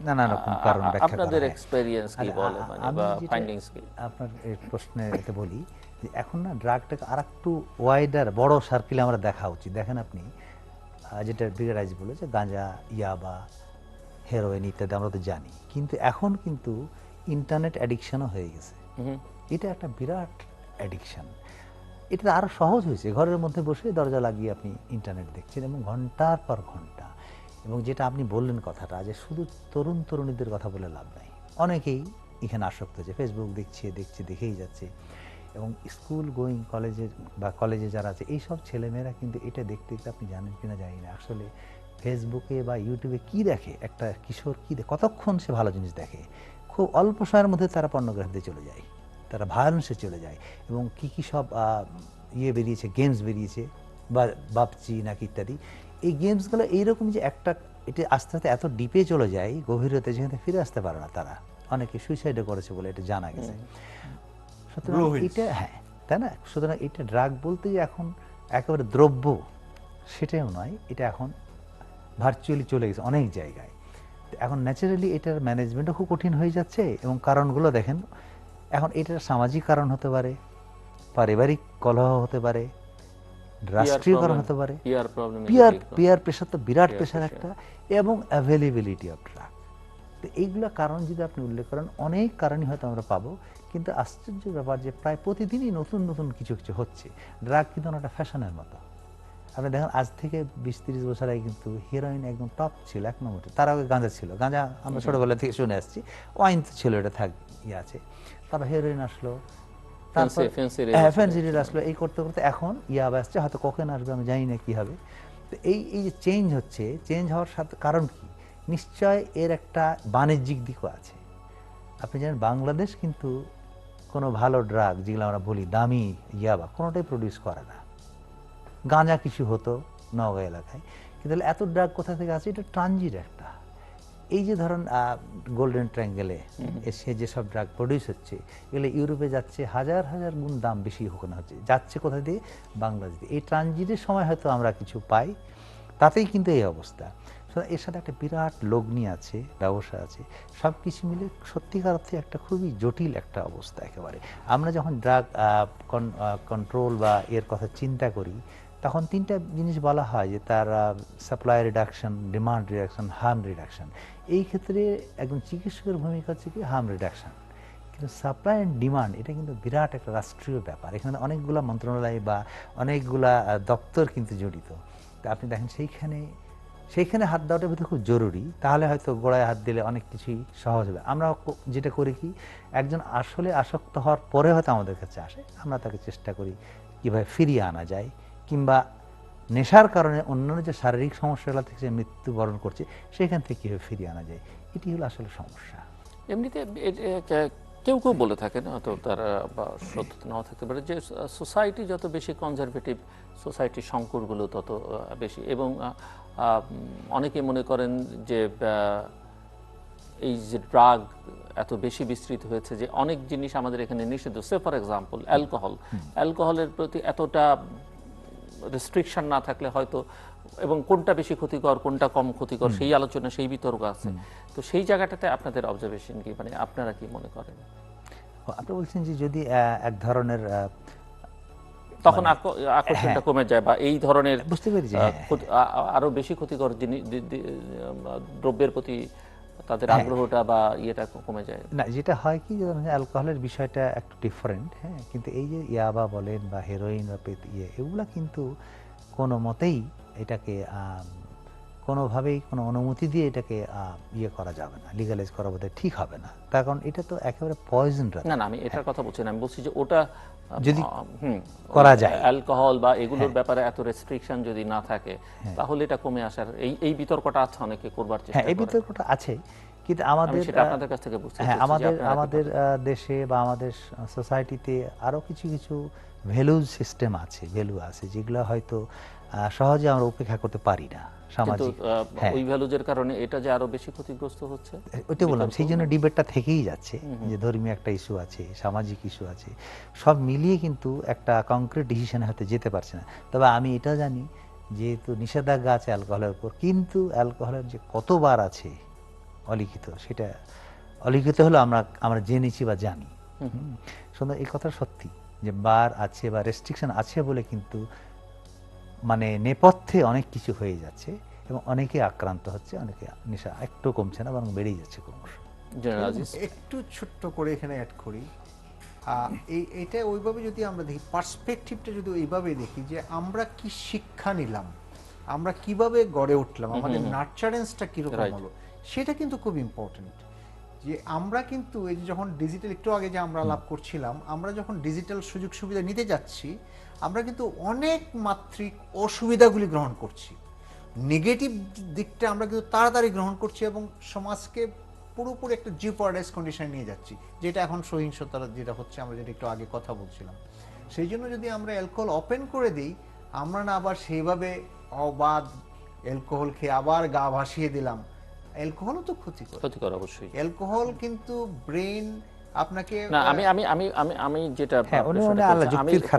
নানা রকম কারণ ব্যাখ্যা করা আপনাদের হয়। এক্সপেরিয়েন্স কি বলে, মানে বা ফাইন্ডিংস কি? আপনার এই প্রশ্নে এতে বলি যে এখন না ড্রাগটাকে আরেকটু ওয়াইডার, বড় সার্কেলে আমরা দেখা উচিত। দেখেন আপনি যেটা ব্রিগেড বলে যে গাঁজা, ইয়াবা, হেরোইন ইত্যাদি আমরা তো জানি, কিন্তু এখন কিন্তু ইন্টারনেট অ্যাডিকশনও হয়ে গেছে। এটা একটা বিরাট অ্যাডিকশন। এটা আরো সহজ হয়েছে, ঘরের মধ্যে বসে দরজা লাগিয়ে আপনি ইন্টারনেট দেখছেন এবং ঘন্টার পর ঘন্টা। এবং যেটা আপনি বললেন কথাটা, যে শুধু তরুণ তরুণীদের কথা বলে লাভ নাই, অনেকেই এখানে আসক্ত হচ্ছে, ফেসবুক দেখেই যাচ্ছে। এবং স্কুল গোয়িং কলেজে যারা আছে এইসব ছেলেমেয়েরা কিন্তু এটা দেখতে দেখতে, আপনি জানেন কিনা জানি না, আসলে ফেসবুকে বা ইউটিউবে কি দেখে একটা কিশোর, কি দেখে, কতক্ষণ সে ভালো জিনিস দেখে, খুব অল্প সময়ের মধ্যে তারা পর্নোগ্রাফিতে চলে যায়, তারা ভায়োলেন্সে চলে যায়। এবং কি সব বেরিয়েছে, গেমস বেরিয়েছে, বা বাপচি নাকি ইত্যাদি, এই গেমসগুলো এইরকম যে একটা, এটা আস্তে আস্তে এত ডিপে চলে যায়, গভীরতে, যেখানে ফিরে আসতে পারে না তারা। অনেকে সুইসাইডও করেছে বলে এটা জানা গেছে। সুতরাং এটা, হ্যাঁ, তাই না? সুতরাং এটা ড্রাগ বলতে যে এখন একেবারে দ্রব্য সেটাও নয়, এটা এখন ভার্চুয়ালি চলে গেছে অনেক জায়গায়। এখন ন্যাচারালি এটার ম্যানেজমেন্টও খুব কঠিন হয়ে যাচ্ছে। এবং কারণগুলো দেখেন, এখন এটার সামাজিক কারণ হতে পারে, পারিবারিক কলহ হতে পারে, রাষ্ট্রীয় কারণ হতে পারে, পিয়ার প্রেশার তো বিরাট প্রেশার একটা, এবং অ্যাভেলেবিলিটি অফ ড্রাগ। তো এইগুলো কারণ যদি আপনি উল্লেখ করেন, অনেক কারণই হয়তো আমরা পাবো, কিন্তু আশ্চর্য ব্যাপার যে প্রায় প্রতিদিনই নতুন নতুন কিছু কিছু হচ্ছে। ড্রাগ কিন্তু একটা ফ্যাশনের মতো। আপনি দেখেন, আজ থেকে 20-30 বছর আগে কিন্তু হিরোইন একদম টপ ছিল, 1 নম্বরে। তার আগে গাঁজা ছিল, গাঁজা আমরা ছোটবেলা থেকে শুনে আসছি, ওয়াইন ছিল, এটা আছে। তারপর হিরোইন আসলো, ফ্যান্সি আসলো, এই করতে করতে এখন ইয়াবা আসছে, হয়তো কখন আসবে আমি জানি না কি হবে। তো এই যে চেঞ্জ হচ্ছে, চেঞ্জ হওয়ার সাথে কারণ কি? নিশ্চয় এর একটা বাণিজ্যিক দিকও আছে। আপনি জানেন বাংলাদেশ কিন্তু কোনো ভালো ড্রাগ, যেগুলো আমরা বলি দামি ইয়াবা, কোনোটাই প্রডিউস করে না। গাঁজা কিছু হতো নওগাঁ এলাকায়, কিন্তু এত ড্রাগ কোথা থেকে আছে? এটা ট্রানজিট একটা। এই যে ধরেন গোল্ডেন ট্রায়াঙ্গেলে এসে যেসব ড্রাগ প্রডিউস হচ্ছে, এগুলো ইউরোপে যাচ্ছে, হাজার হাজার গুণ দাম বেশি ওখানে হচ্ছে, যাচ্ছে কোথা দিয়ে? বাংলাদেশ দিয়ে। এই ট্রানজিটের সময় হয়তো আমরা কিছু পাই, তাতেই কিন্তু এই অবস্থা। এর সাথে একটা বিরাট লগ্নি আছে, ব্যবসা আছে, সব কিছু মিলে সত্যিকার অর্থে একটা খুবই জটিল একটা অবস্থা একেবারে। আমরা যখন ড্রাগ কন্ট্রোল বা এর কথা চিন্তা করি, তখন 3টা জিনিস বলা হয়, যে তার supply reduction, demand reduction, harm reduction. এই ক্ষেত্রে একজন চিকিৎসকের ভূমিকা হচ্ছে কি? Harm reduction. কিন্তু সাপ্লাই অ্যান্ড ডিমান্ড এটা কিন্তু বিরাট একটা রাষ্ট্রীয় ব্যাপার। এখানে অনেকগুলা মন্ত্রণালয় বা অনেকগুলা দপ্তর কিন্তু জড়িত। তা আপনি দেখেন সেইখানে হাত দেওয়াটা ভিতরে খুব জরুরি, তাহলে হয়তো গোড়ায় হাত দিলে অনেক কিছুই সহজ হবে। আমরা যেটা করি কি, একজন আসলে আসক্ত হওয়ার পরে হয়তো আমাদের কাছে আসে, আমরা তাকে চেষ্টা করি কীভাবে ফিরিয়ে আনা যায়, কিংবা নেশার কারণে অন্যান্য যে শারীরিক সমস্যাগুলো থেকে যে মৃত্যুবরণ করছে, সেখান থেকে কীভাবে ফিরিয়ে আনা যায়, এটি হলো আসলে সমস্যা। এমনিতে কেউ কেউ বলে থাকেন, হয়তো তারা বা সত্যতা নাও থাকতে পারে, যে সোসাইটি যত বেশি কনজারভেটিভ, সোসাইটির সংকটগুলো তত বেশি। এবং অনেকে মনে করেন যে এই যে ড্রাগ এত বেশি বিস্তৃত হয়েছে যে অনেক জিনিস আমাদের এখানে নিষিদ্ধ। সে ফর এক্সাম্পল অ্যালকোহলের প্রতি এতটা রেস্ট্রিকশন না থাকলে হয়তো, এবং কোনটা বেশি ক্ষতিকর কোনটা কম ক্ষতিকর সেই আলোচনা, সেই বিতর্ক আছে। তো সেই জায়গাটাতে আপনাদের অবজারভেশন কি, মানে আপনারা কি মনে করেন? আপনি বলছেন যে যদি এক ধরনের তখন আকর্ষণটা কমে যায়, বা এই ধরনের বুঝতে পেরেছি, আরো বেশি ক্ষতিকর দ্রব্যের প্রতি তাদের আগ্রহটা বা ইয়েটা কমে যায়। না, যেটা হয় কি, যেমন অ্যালকোহলের বিষয়টা একটু ডিফারেন্ট, হ্যাঁ, কিন্তু এই যে ইয়াবা বলেন বা হেরোইন বা এগুলা কিন্তু কোনো মতেই এটাকে কোনোভাবেই কোনো অনুমতি দিয়ে এটাকে ইয়ে করা যাবে না, লিগালাইজ করা বোধহয় ঠিক হবে না, তার কারণ এটা তো একেবারে পয়জন। না, আমি এটার কথা বলছি না, আমি বলছি যে ওটা যদি করা যায়, অ্যালকোহল বা এগুলোর ব্যাপারে এত রেস্ট্রিকশন যদি না থাকে, তাহলে এটা কমে আসার এই বিতর্কটা আছে, অনেকে করবার চেষ্টা করে। এই বিতর্কটা আছে, কিন্তু আমাদের সেটা আপনাদের কাছ থেকে বুঝতে চাইছি, আমাদের দেশে বা আমাদের সোসাইটিতে আরো কিছু কিছু ভ্যালু সিস্টেম আছে, ভ্যালু আছে যেগুলো হয়তো সহজে আমরা উপেক্ষা করতে পারি না সামাজিক। ওই ভ্যালুজের কারণে এটা যে আরো বেশি ক্ষতিগ্রস্ত হচ্ছে, ওইটা বললাম, সেই জন্য ডিবেটটা থেকেই যাচ্ছে, যে ধর্মীয় একটা ইস্যু আছে, সামাজিক ইস্যু আছে, সব মিলিয়ে কিন্তু একটা কংক্রিট ডিসিশনে হয়তো যেতে পারছে না। তবে আমি এটা জানি, যেহেতু নিষেধাজ্ঞা আছে অ্যালকোহলের উপর, কিন্তু অ্যালকোহলের যে কতবার আছে অলিখিত, সেটা অলিখিত হলো আমরা জেনেছি বা জানি। সুন্দর, এই কথা সত্যি যে বার আছে বা রেস্ট্রিকশন আছে বলে কিন্তু মানে নেপথ্যে অনেক কিছু হয়ে যাচ্ছে এবং অনেকে আক্রান্ত হচ্ছে, অনেকে নেশা একটু কমছে না, বরং বেড়েই যাচ্ছে ক্রমশ। একটু ছোট্ট করে এখানে অ্যাড করি, এইটা ওইভাবে যদি আমরা দেখি, পার্সপেক্টিভটা যদি ওইভাবে দেখি, যে আমরা কি শিক্ষা নিলাম, আমরা কিভাবে গড়ে উঠলাম, আমাদের নার্চারেন্সটা কিরকম হলো, সেটা কিন্তু খুব ইম্পর্টেন্ট। যে আমরা কিন্তু এই যে যখন ডিজিটাল, একটু আগে যে আমরা আলাপ করছিলাম, আমরা যখন ডিজিটাল সুযোগ সুবিধা নিতে যাচ্ছি, আমরা কিন্তু অনেক মাত্রিক অসুবিধাগুলি গ্রহণ করছি, নেগেটিভ দিকটা আমরা কিন্তু তাড়াতাড়ি গ্রহণ করছি এবং সমাজকে পুরোপুরি একটা জিওপারডাইজ কন্ডিশনে নিয়ে যাচ্ছি, যেটা এখন সহিংসতা যেটা হচ্ছে, আমরা যেটা একটু আগে কথা বলছিলাম। সেই জন্য যদি আমরা অ্যালকোহল ওপেন করে দিই, আমরা না আবার সেইভাবে অবাধ অ্যালকোহল খেয়ে আবার গা ভাসিয়ে দিলাম, অ্যালকোহলও তো ক্ষতিকর অবশ্যই। অ্যালকোহল কিন্তু ব্রেন আপনাকে, না, আমি যেটা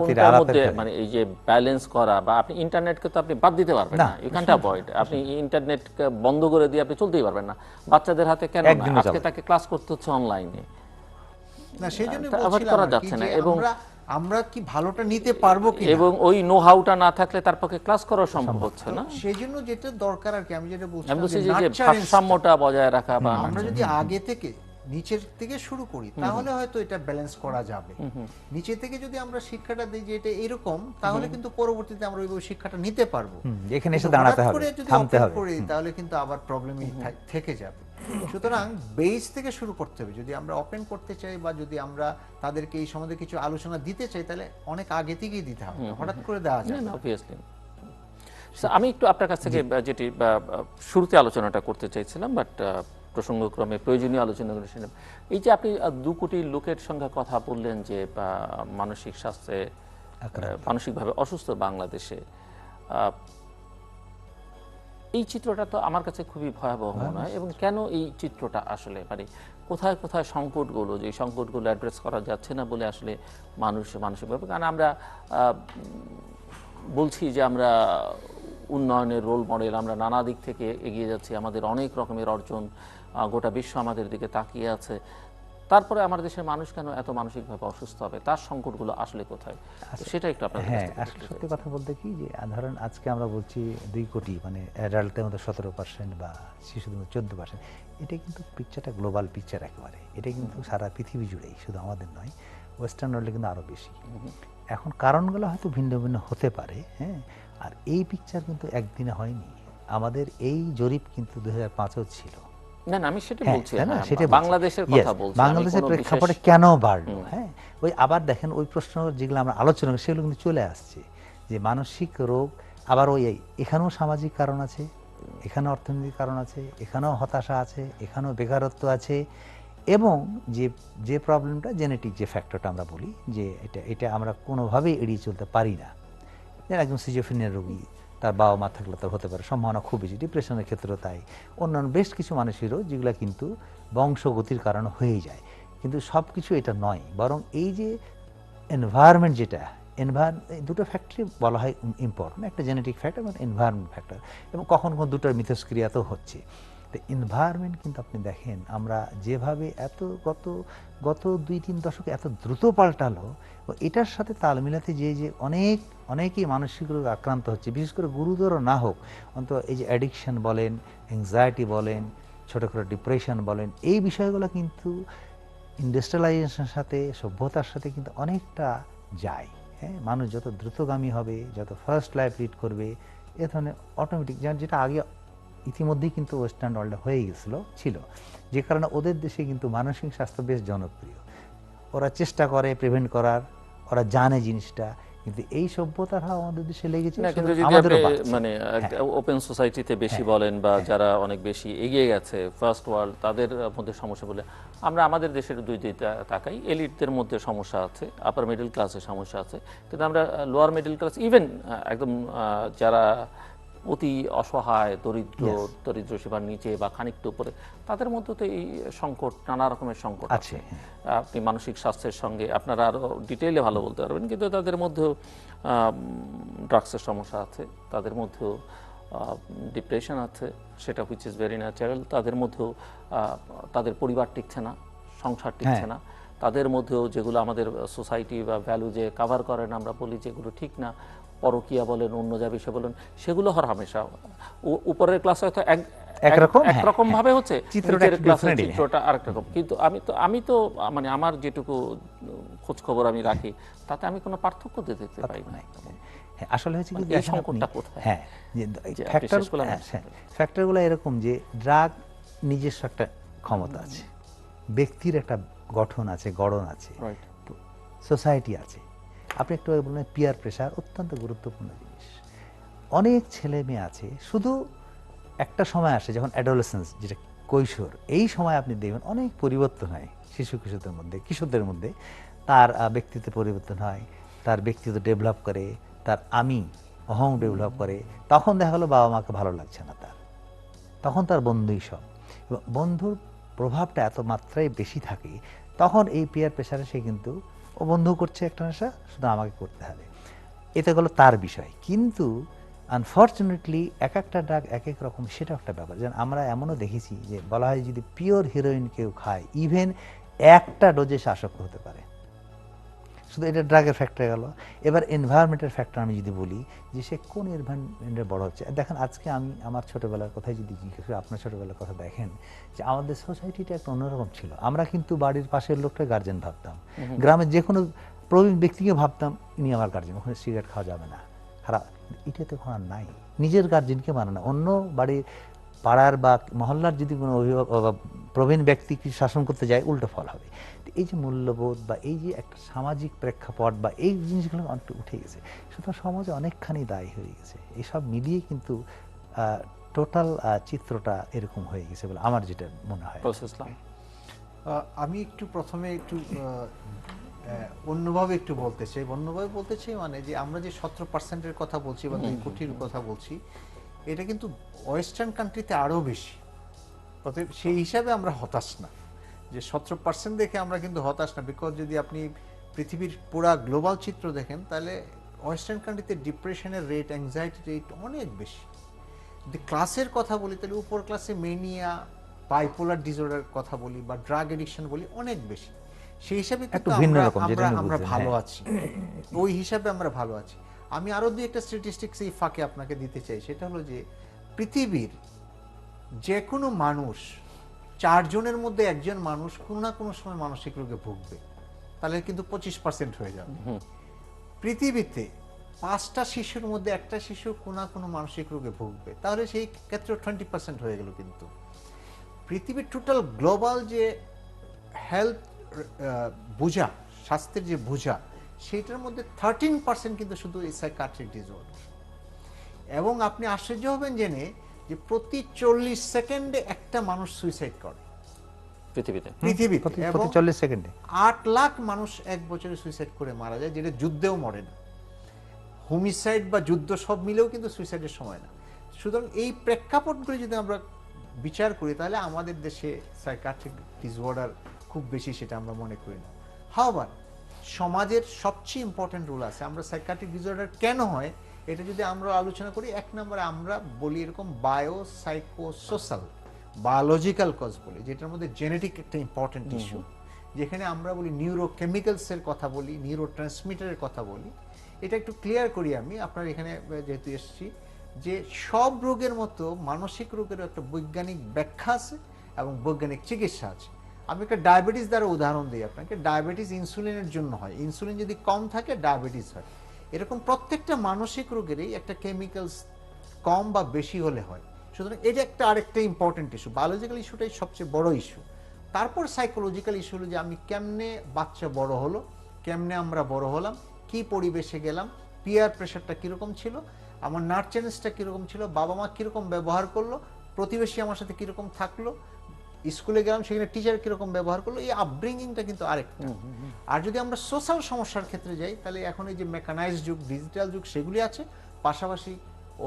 কোনটার মধ্যে মানে এই যে ব্যালেন্স করা, বা আপনি ইন্টারনেটকে তো আপনি বাদ দিতে পারবেন না, ইউ ক্যান্ট অ্যাভয়েড। আপনি ইন্টারনেটকে বন্ধ করে দিয়ে আপনি চলতেই পারবেন না, বাচ্চাদের হাতে কেন না, আজকে তাকে ক্লাস করতে হচ্ছে অনলাইনে, না সেই জন্য করা যাচ্ছে না। এবং আমরা কি ভালোটা নিতে পারবো কি, এবং ওই নো হাউটা না থাকলে তার পক্ষে ক্লাস করা সম্ভব হচ্ছে না। সেই জন্য যেটা দরকার আর কি, আমি যেটা বলছিলাম, যে ভারসাম্যটা বজায় রাখা, বা আমরা যদি আগে থেকে নিচের থেকে শুরু করি, তাহলে হয়তো এটা ব্যালেন্স করা যাবে। নিচে থেকে যদি আমরা শিক্ষাটা দিই যে এটা এরকম, তাহলে কিন্তু পরবর্তীতে আমরা ওইভাবে শিক্ষাটা নিতে পারবো। এখানে এসে দাঁড়াতে হবে, থামতে হবে, তাহলে কিন্তু আবার প্রবলেমই থেকে যাবে। সুতরাং বেস থেকে শুরু করতে হবে। যদি আমরা ওপেন করতে চাই বা যদি আমরা তাদেরকে এই সম্বন্ধে কিছু আলোচনা দিতে চাই, তাহলে অনেক আগে থেকেই দিতে হবে, হঠাৎ করে দেওয়া যায় না। অবভিয়াসলি। আমি একটু আপনার কাছ থেকে যেটি শুরুতে আলোচনাটা করতে চাইছিলাম, বাট প্রসঙ্গক্রমে প্রয়োজনীয় আলোচনা করেছিলাম, এই যে আপনি 2 কোটি লোকের সঙ্গে কথা বললেন যে মানসিক স্বাস্থ্যে, মানসিকভাবে অসুস্থ বাংলাদেশে, এই চিত্রটা তো আমার কাছে খুবই ভয়াবহ মনে হয়। এবং কেন এই চিত্রটা আসলে, মানে কোথায় কোথায় সংকটগুলো, যে সংকটগুলো অ্যাড্রেস করা যাচ্ছে না বলে আসলে মানসিকভাবে, কারণ আমরা বলছি যে আমরা উন্নয়নের রোল মডেল, আমরা নানা দিক থেকে এগিয়ে যাচ্ছি, আমাদের অনেক রকমের অর্জন, গোটা বিশ্ব আমাদের দিকে তাকিয়ে আছে, তারপরে আমাদের দেশের মানুষ কেন এত মানসিকভাবে অসুস্থ হবে, তার সংকটগুলো আসলে কোথায়, সেটা একটু আপনার। হ্যাঁ, আসলে সত্যি কথা বলতে কি, যে ধরেন আজকে আমরা বলছি 2 কোটি, মানে অ্যাডাল্টের মধ্যে 17% বা শিশুদের মধ্যে 14%, এটা কিন্তু পিকচারটা গ্লোবাল পিকচার একেবারে, এটা কিন্তু সারা পৃথিবী জুড়েই, শুধু আমাদের নয়, ওয়েস্টার্ন ওয়ার্ল্ডে কিন্তু আরও বেশি। এখন কারণগুলো হয়তো ভিন্ন ভিন্ন হতে পারে, হ্যাঁ, আর এই পিকচার কিন্তু একদিনে হয়নি, আমাদের এই জরিপ কিন্তু 2005-এও ছিল। না, আমি সেটা বলছি, বাংলাদেশের কথা বলছি, বাংলাদেশের প্রেক্ষাপটে কেন বাড়লো। হ্যাঁ, ওই আবার দেখেন ওই প্রশ্ন যেগুলো আমরা আলোচনা করি, সেগুলো কিন্তু চলে আসছে, যে মানসিক রোগ, আবার ওই এখানেও সামাজিক কারণ আছে, এখানেও অর্থনৈতিক কারণ আছে, এখানেও হতাশা আছে, এখানেও বেকারত্ব আছে, এবং যে যে প্রবলেমটা জেনেটিক যে ফ্যাক্টরটা আমরা বলি যে এটা আমরা কোনোভাবেই এড়িয়ে চলতে পারি না। যেন একজন সিজোফ্রেনিয়া রোগী তার বাবা মা থাকলে তার হতে পারে, সম্ভাবনা খুব বেশি। ডিপ্রেশনের ক্ষেত্রেও তাই, অন্যান্য বেশ কিছু মানুষেরও যেগুলো কিন্তু বংশগতির কারণে হয়ে যায়। কিন্তু সব কিছু এটা নয়, বরং এই যে এনভায়রনমেন্ট যেটা দুটো ফ্যাক্টরই বলা হয় ইম্পর্টেন্ট, একটা জেনেটিক ফ্যাক্টর এবং এনভায়রনমেন্ট ফ্যাক্টর, এবং কখনো কখনো দুটোর মিথস্ক্রিয়া তো হচ্ছে। তো এনভায়রনমেন্ট কিন্তু আপনি দেখেন আমরা যেভাবে গত 2-3 দশকে এত দ্রুত পাল্টালো, এটার সাথে তাল মিলাতে যে অনেকেই মানসিক রোগে আক্রান্ত হচ্ছে, বিশেষ করে গুরুতর না হোক অন্তত এই যে অ্যাডিকশন বলেন, অ্যাংজাইটি বলেন, ছোটোখাটো ডিপ্রেশন বলেন, এই বিষয়গুলো কিন্তু ইন্ডাস্ট্রিয়ালাইজেশনের সাথে, সভ্যতার সাথে কিন্তু অনেকটা যায়। হ্যাঁ, মানুষ যত দ্রুতগামী হবে, যত ফার্স্ট লাইফ লিড করবে, এ ধরনের অটোমেটিক, যেটা আগে ইতিমধ্যেই কিন্তু ওয়েস্টার্ন ওয়ার্ল্ডে হয়ে ছিল, যে কারণে ওদের দেশে কিন্তু মানসিক স্বাস্থ্য বেশ জনপ্রিয়। ওরা চেষ্টা করে প্রিভেন্ট করার, ওরা জানে জিনিসটা, কিন্তু এই সভ্যতার হাওয়া আমাদের দেশে লেগেছে। না, কিন্তু যদি আমাদেরও আপনি বাড়ছে। মানে ওপেন সোসাইটিতে বেশি হ্যাঁ, বলেন বা যারা অনেক বেশি এগিয়ে গেছে ফার্স্ট ওয়ার্ল্ড, তাদের মধ্যে সমস্যা বলে আমরা আমাদের দেশের দুই দিকে তাকাই, এলিটদের মধ্যে সমস্যা আছে, আপার মিডল ক্লাসের সমস্যা আছে, কিন্তু আমরা লোয়ার মিডল ক্লাস, ইভেন একদম যারা অতি অসহায়, দরিদ্র সীমার নিচে বা খানিকটা উপরে, তাদের মধ্যে তো এই সংকট, নানা রকমের সংকট আছে। আপনি মানসিক স্বাস্থ্যের সঙ্গে আপনারা আরো ডিটেইলে ভালো বলতে পারবেন, কিন্তু তাদের মধ্যেও ড্রাগসের সমস্যা আছে, তাদের মধ্যেও ডিপ্রেশন আছে, সেটা হুইচ ইজ ভেরি ন্যাচারাল। তাদের মধ্যেও তাদের পরিবার টিকছে না, সংসার টিকছে না, তাদের মধ্যেও যেগুলো আমাদের সোসাইটি বা ভ্যালু যে কাভার করেন, আমরা বলি যেগুলো ঠিক না, পরকীয়া বলেন, অন্য যা বিষয় বলেন, সেগুলো হর হামেশা উপরের ক্লাসে হয়তো একরকম ভাবে হচ্ছে, নিচের ক্লাসের চিত্রটা আরেক রকম। কিন্তু আমি তো মানে আমার যেটুকু খোঁজ খবর আমি রাখি, তাতে আমি কোনো পার্থক্য দেখতে পাই না। আসলে হচ্ছে কি, এই সংকটটা কোথায়? হ্যাঁ, ফ্যাক্টরগুলো এরকম যে ড্রাগ নিজস্ব একটা ক্ষমতা আছে, ব্যক্তির একটা গঠন আছে, গড়ন আছে, সোসাইটি আছে। আপনি একটু বললেন পিয়ার প্রেশার অত্যন্ত গুরুত্বপূর্ণ জিনিস। অনেক ছেলে মেয়ে আছে, শুধু একটা সময় আসে যখন অ্যাডোলেসেন্স, যেটা কৈশোর, এই সময় আপনি দেখবেন অনেক পরিবর্তন হয় কিশোরদের মধ্যে। তার ব্যক্তিত্বে পরিবর্তন হয়, তার ব্যক্তিত্ব ডেভেলপ করে, তার অহং ডেভেলপ করে। তখন দেখা গেলো বাবা মাকে ভালো লাগছে না তার, তখন তার বন্ধুই সব, এবং বন্ধুর প্রভাবটা এত মাত্রায় বেশি থাকে, তখন এই পিয়ার প্রেশারে সে কিন্তু ও বন্ধু করছে একটা নেশা, শুধু আমাকে করতে হবে, এতে গেলো তার বিষয়। কিন্তু আনফর্চুনেটলি এক একটা ড্রাগ এক এক রকম, সেটা একটা ব্যাপার। যেন আমরা এমনও দেখেছি যে বলা হয় যদি পিওর হিরোইন কেউ খায়, ইভেন একটা ডোজে সে আসক্ত হতে পারে। শুধু এটা ড্রাগের ফ্যাক্টর গেল। এবার এনভায়রনমেন্টের ফ্যাক্টর আমি যদি বলি, যে সে কোন এনভায়রনমেন্টে বড় হচ্ছে। দেখেন, আজকে আমি আমার ছোটোবেলার কথাই যদি জিজ্ঞেস করি, আপনার ছোটোবেলার কথা দেখেন, যে আমাদের সোসাইটিটা একটা অন্যরকম ছিল। আমরা কিন্তু বাড়ির পাশের লোকটা গার্জেন ভাবতাম, গ্রামের যে কোনো প্রবীণ ব্যক্তিকে ভাবতাম ইনি আমার গার্জেন, ওখানে সিগারেট খাওয়া যাবে না, খারাপ। এটা তো এখন আর নাই, নিজের গার্জেনকে মানে না, অন্য বাড়ির পাড়ার বা মহল্লার যদি কোনো অভিভাবক প্রবীণ ব্যক্তি কিছু শাসন করতে যায়, উল্টো ফল হবে। এই যে মূল্যবোধ বা এই যে একটা সামাজিক প্রেক্ষাপট বা এই জিনিসগুলো অনেকটা উঠে গেছে, সুতরাং সমাজে অনেকখানি দায়ী হয়ে গেছে। এইসব মিলিয়ে কিন্তু টোটাল চিত্রটা এরকম হয়ে গেছে বলে আমার যেটা মনে হয়। আমি একটু প্রথমে একটু অন্যভাবে একটু বলতে চাই, মানে যে আমরা যে 17% কথা বলছি বা 2 কোটির কথা বলছি, এটা কিন্তু ওয়েস্টার্ন কান্ট্রিতে আরো বেশি। অতএব সেই হিসাবে আমরা হতাশ না, যে 17% দেখে আমরা কিন্তু হতাশ না। বিকজ যদি আপনি পৃথিবীর পুরা গ্লোবাল চিত্র দেখেন, তাহলে ওয়েস্টার্ন কান্ট্রিতে ডিপ্রেশনের রেট, অ্যাংজাইটি রেট অনেক বেশি। যদি ক্লাসের কথা বলি, তাহলে উপর ক্লাসে মেনিয়া, বাইপোলার ডিসঅর্ডার কথা বলি বা ড্রাগ এডিকশন বলি, অনেক বেশি। সেই হিসাবে কিন্তু আমরা ভালো আছি, ওই হিসাবে আমরা ভালো আছি। আমি আরো দুই একটা স্ট্যাটিস্টিক্স এই ফাঁকে আপনাকে দিতে চাই। সেটা হলো যে পৃথিবীর যে কোনো মানুষ 4 জনের মধ্যে একজন মানুষ কোনো না কোনো সময় মানসিক রোগে ভুগবে, তাহলে কিন্তু 25% হয়ে যাবে। পৃথিবীতে 5টা শিশুর মধ্যে একটা শিশু কোনো না কোনো মানসিক রোগে ভুগবে, তাহলে সেই ক্ষেত্রে 20% হয়ে গেল। কিন্তু পৃথিবীর টোটাল গ্লোবাল যে হেলথ বোঝা, স্বাস্থ্যের যে বোঝা, সেইটার মধ্যে 13% কিন্তু শুধু এই সাইকিয়াট্রিক ডিসঅর্ডার। এবং আপনি আশ্চর্য হবেন জেনে যে প্রতি 40 সেকেন্ডে একটা মানুষ সুইসাইড করে। পৃথিবীতে। এবং প্রতি 40 সেকেন্ডে 8 লাখ মানুষ এক বছরে সুইসাইড করে মারা যায়, যেটা যুদ্ধেও মরে না। হোমিসাইড বা যুদ্ধ সব মিলেও কিন্তু সুইসাইডের সময় না। সুতরাং এই প্রেক্ষাপটগুলো যদি আমরা বিচার করি তাহলে আমাদের দেশে সাইকিয়াট্রিক ডিসঅর্ডার খুব বেশি সেটা আমরা মনে করি না। হাওয়ার সমাজের সবচেয়ে ইম্পর্টেন্ট রোল আছে। আমরা সাইকিয়াট্রিক ডিসঅর্ডার কেন হয় এটা যদি আমরা আলোচনা করি, এক নম্বরে আমরা বলি এরকম bio psycho social biological cause বলি, যেটার মধ্যে জেনেটিক একটা ইম্পর্টেন্ট ইস্যু, যেখানে আমরা বলি নিউরোকেমিক্যালসের কথা বলি, নিউরো ট্রান্সমিটারের কথা বলি। এটা একটু ক্লিয়ার করি আমি, আপনার এখানে যেহেতু এসেছি, যে সব রোগের মতো মানসিক রোগেরও একটা বৈজ্ঞানিক ব্যাখ্যা আছে এবং বৈজ্ঞানিক চিকিৎসা আছে। আমি একটা ডায়াবেটিস দ্বারা উদাহরণ দিই আপনাকে। ডায়াবেটিস ইনসুলিনের জন্য হয়, ইনসুলিন যদি কম থাকে ডায়াবেটিস হয়। এরকম প্রত্যেকটা মানসিক রোগেরই একটা কেমিক্যালস কম বা বেশি হলে হয়। সুতরাং এটা একটা আরেকটা ইম্পর্টেন্ট ইস্যু। বায়োলজিক্যাল ইস্যুটাই সবচেয়ে বড় ইস্যু। তারপর সাইকোলজিক্যাল ইস্যু হলো যে আমি কেমনে বাচ্চা বড় হলো, কেমনে আমরা বড় হলাম, কি পরিবেশে গেলাম, পিয়ার প্রেশারটা কীরকম ছিল, আমার নার্চারেন্সটা কীরকম ছিল, বাবা মা কীরকম ব্যবহার করলো, প্রতিবেশী আমার সাথে কীরকম থাকলো, স্কুলে গেলাম সেখানে টিচার কীরকম ব্যবহার করলো। এই আপব্রিঙ্গিংটা কিন্তু আরেকটা। আর যদি আমরা সোশ্যাল সমস্যার ক্ষেত্রে যাই তাহলে এখন এই যে মেকানাইজড যুগ, ডিজিটাল যুগ, সেগুলি আছে। পাশাপাশি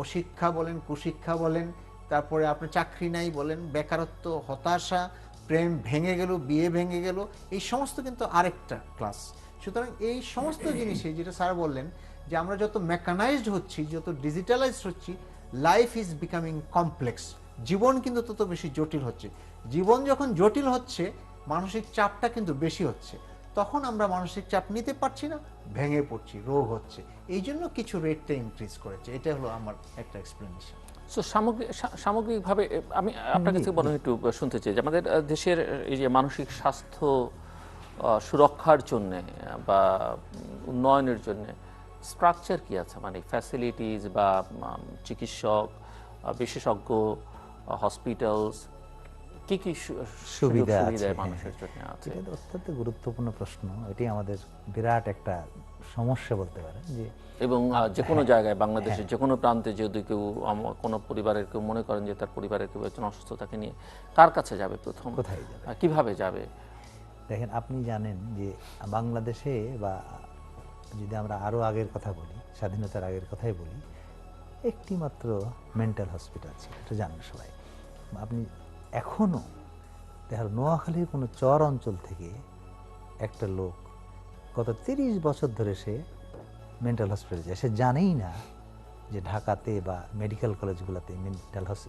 অশিক্ষা বলেন, কুশিক্ষা বলেন, তারপরে আপনার চাকরি নাই বলেন, বেকারত্ব, হতাশা, প্রেম ভেঙে গেল, বিয়ে ভেঙে গেল, এই সমস্ত কিন্তু আরেকটা ক্লাস। সুতরাং এই সমস্ত জিনিসে যেটা স্যার বললেন যে আমরা যত মেকানাইজড হচ্ছি, যত ডিজিটালাইজড হচ্ছি, লাইফ ইজ বিকামিং কমপ্লেক্স। জীবন কিন্তু তত বেশি জটিল হচ্ছে। জীবন যখন জটিল হচ্ছে মানসিক চাপটা কিন্তু বেশি হচ্ছে। তখন আমরা মানসিক চাপ নিতে পারছি না, ভেঙে পড়ছি, রোগ হচ্ছে। এই জন্য কিছু রেটটা ইনক্রিজ করেছে। এটা হলো আমার একটা এক্সপ্লেনেশন। সো সামগ্রিকভাবে আমি আপনার কাছে মনে হয় একটু শুনতে চাই যে আমাদের দেশের এই যে মানসিক স্বাস্থ্য সুরক্ষার জন্য বা উন্নয়নের জন্য স্ট্রাকচার কি আছে, মানে ফ্যাসিলিটিস বা চিকিৎসক, বিশেষজ্ঞ, হসপিটালস, কি কি সুবিধা আছে মানুষের জন্য আছে? এটা অত্যন্ত গুরুত্বপূর্ণ প্রশ্ন। এটি আমাদের বিরাট একটা সমস্যা বলতে পারেন যে, এবং যে কোনো জায়গায় বাংলাদেশের যে কোনো প্রান্তে যদি কেউ কোনো পরিবারের কেউ মনে করেন যে তার পরিবারের কেউ একজন অসুস্থ, তাকে নিয়ে কার কাছে যাবে প্রথম, কোথায় যাবে, কিভাবে যাবে? দেখেন আপনি জানেন যে বাংলাদেশে, বা যদি আমরা আরও আগের কথা বলি, স্বাধীনতার আগের কথাই বলি, একটি মাত্র মেন্টাল হসপিটাল ছিল, এটা জানেন সবাই। আপনি এখনও দেখেন নোয়াখালীর কোনো চর অঞ্চল থেকে একটা লোক গত 30 বছর ধরে সে মেন্টাল হসপিটালে যায়, সে জানেই না যে ঢাকাতে বা মেডিকেল কলেজগুলোতে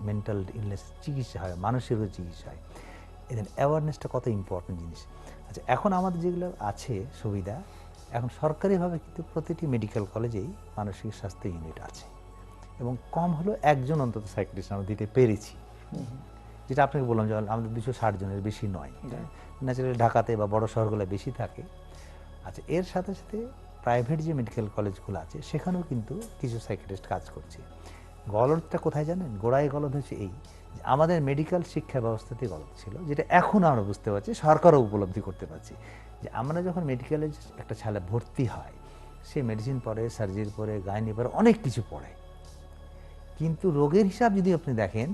মেন্টাল ইলনেস চিকিৎসা হয়, মানসিক রোগ চিকিৎসা হয়। এদের অ্যাওয়ারনেসটা কত ইম্পর্টেন্ট জিনিস। আচ্ছা, এখন আমাদের যেগুলো আছে সুবিধা, এখন সরকারিভাবে কিন্তু প্রতিটি মেডিকেল কলেজেই মানসিক স্বাস্থ্য ইউনিট আছে, এবং কম হলেও একজন অন্তত সাইকিয়াট্রিস্ট আমরা দিতে পেরেছি। যেটা আপনাকে বললাম যে আমাদের 260 জনের বেশি নয়, ন্যাচারালি ঢাকাতে বা বড় শহরগুলো বেশি থাকে। আচ্ছা, এর সাথে সাথে প্রাইভেট যে মেডিকেল কলেজগুলো আছে সেখানেও কিন্তু কিছু সাইকিয়াট্রিস্ট কাজ করছে। গলদটা কোথায় জানেন? গোড়ায় গলদ হচ্ছে এই যে আমাদের মেডিকেল শিক্ষা ব্যবস্থাতেই গলদ ছিল, যেটা এখন আমরা বুঝতে পারছি, সরকারও উপলব্ধি করতে পারছি, যে আমরা যখন মেডিকেলে একটা ছেলে ভর্তি হয়, সে মেডিসিন পড়ে, সার্জারি পড়ে, গাইনি পড়ে, অনেক কিছু পড়ে, কিন্তু রোগের হিসাব যদি আপনি দেখেন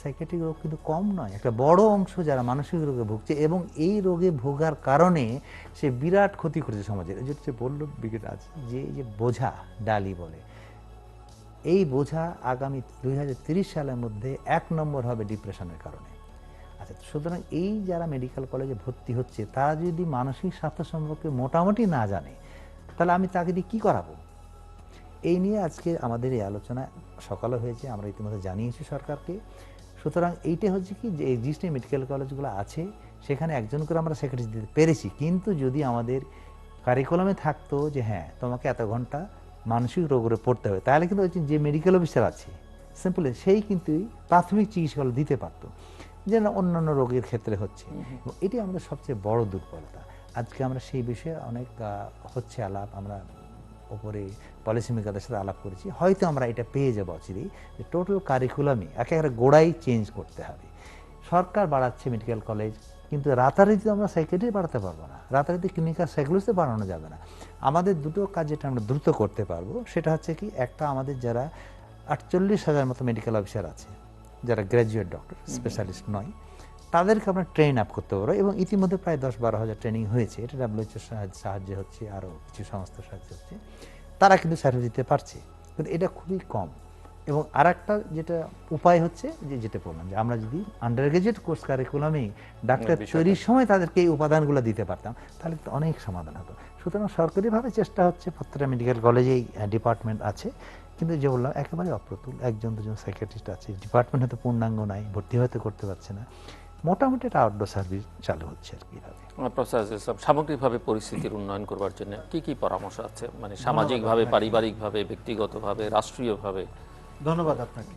সাইকিয়াট্রিক রোগ কিন্তু কম নয়। একটা বড় অংশ যারা মানসিক রোগে ভুগছে, এবং এই রোগে ভোগার কারণে সে বিরাট ক্ষতি করেছে সমাজের। যে বলল বিকেট আছে যে এই যে বোঝা ডালি বলে, এই বোঝা আগামী 2030 সালের মধ্যে 1 নম্বর হবে ডিপ্রেশনের কারণে। আচ্ছা, সুতরাং এই যারা মেডিকেল কলেজে ভর্তি হচ্ছে তারা যদি মানসিক স্বাস্থ্য সম্পর্কে মোটামুটি না জানে, তাহলে আমি তাকে দিয়ে কী করাবো? এই নিয়ে আজকে আমাদের এই আলোচনা সকালে হয়েছে, আমরা ইতিমধ্যে জানিয়েছি সরকারকে। সুতরাং এইটা হচ্ছে কি, যে এই যে মেডিকেল কলেজগুলো আছে সেখানে একজন করে আমরা সাইকিয়াট্রিস্ট দিতে পেরেছি, কিন্তু যদি আমাদের কারিকুলামে থাকতো যে হ্যাঁ তোমাকে এত ঘন্টা মানসিক রোগে পড়তে হবে, তাহলে কিন্তু যে মেডিকেল অফিসার আছে সিম্পল সেই কিন্তু প্রাথমিক চিকিৎসাগুলো দিতে পারতো, যেন অন্যান্য রোগের ক্ষেত্রে হচ্ছে। এটি আমাদের সবচেয়ে বড় দুর্বলতা। আজকে আমরা সেই বিষয়ে অনেক হচ্ছে আলাপ, আমরা ওপরে পলিসি মেকারদের সাথে আলাপ করেছি, হয়তো আমরা এটা পেয়ে যাবো অচিরেই, যে টোটাল কারিকুলামই একেবারে গোড়াই চেঞ্জ করতে হবে। সরকার বাড়াচ্ছে মেডিকেল কলেজ, কিন্তু রাতারাতি আমরা সাইকিয়াট্রি বাড়াতে পারবো না, রাতারাতি ক্লিনিক্যাল সাইকোলজিস্ট বাড়ানো যাবে না। আমাদের দুটো কাজ যেটা আমরা দ্রুত করতে পারবো সেটা হচ্ছে কি, একটা আমাদের যারা 48,000 মতো মেডিকেল অফিসার আছে যারা গ্র্যাজুয়েট ডক্টর, স্পেশালিস্ট নয়, তাদেরকে আমরা ট্রেন আপ করতে পারবো এবং ইতিমধ্যে প্রায় 10-12 হাজার ট্রেনিং হয়েছে, এটা ডাব্লিউএইচওর সাহায্যে হচ্ছে, আরও কিছু সংস্থার সাহায্যে হচ্ছে, তারা কিন্তু সার্ভিস দিতে পারছে, কিন্তু এটা খুবই কম। এবং আর একটা যেটা উপায় হচ্ছে যে যেটা বললাম যে আমরা যদি আন্ডার গ্রাজুয়েট কোর্স কারিকুলামেই ডাক্তার তৈরির সময় তাদেরকে এই উপাদানগুলো দিতে পারতাম তাহলে তো অনেক সমাধান হতো। সুতরাং সরকারিভাবে চেষ্টা হচ্ছে, প্রত্যেকটা মেডিকেল কলেজেই ডিপার্টমেন্ট আছে, কিন্তু যে বললাম একেবারে অপ্রতুল, 1-2 সাইকিয়াট্রিস্ট আছে, ডিপার্টমেন্ট হয়তো পূর্ণাঙ্গ নাই, ভর্তি হয়তো করতে পারছে না, মোটামুটি একটা আউটডোর সার্ভিস চালু হচ্ছে আর কি। প্রফেসর ইসলাম, সামগ্রিকভাবে পরিস্থিতির উন্নয়ন করবার জন্য কি কি পরামর্শ আছে, মানে সামাজিকভাবে, পারিবারিকভাবে, ব্যক্তিগতভাবে, রাষ্ট্রীয়ভাবে? ধন্যবাদ আপনাকে।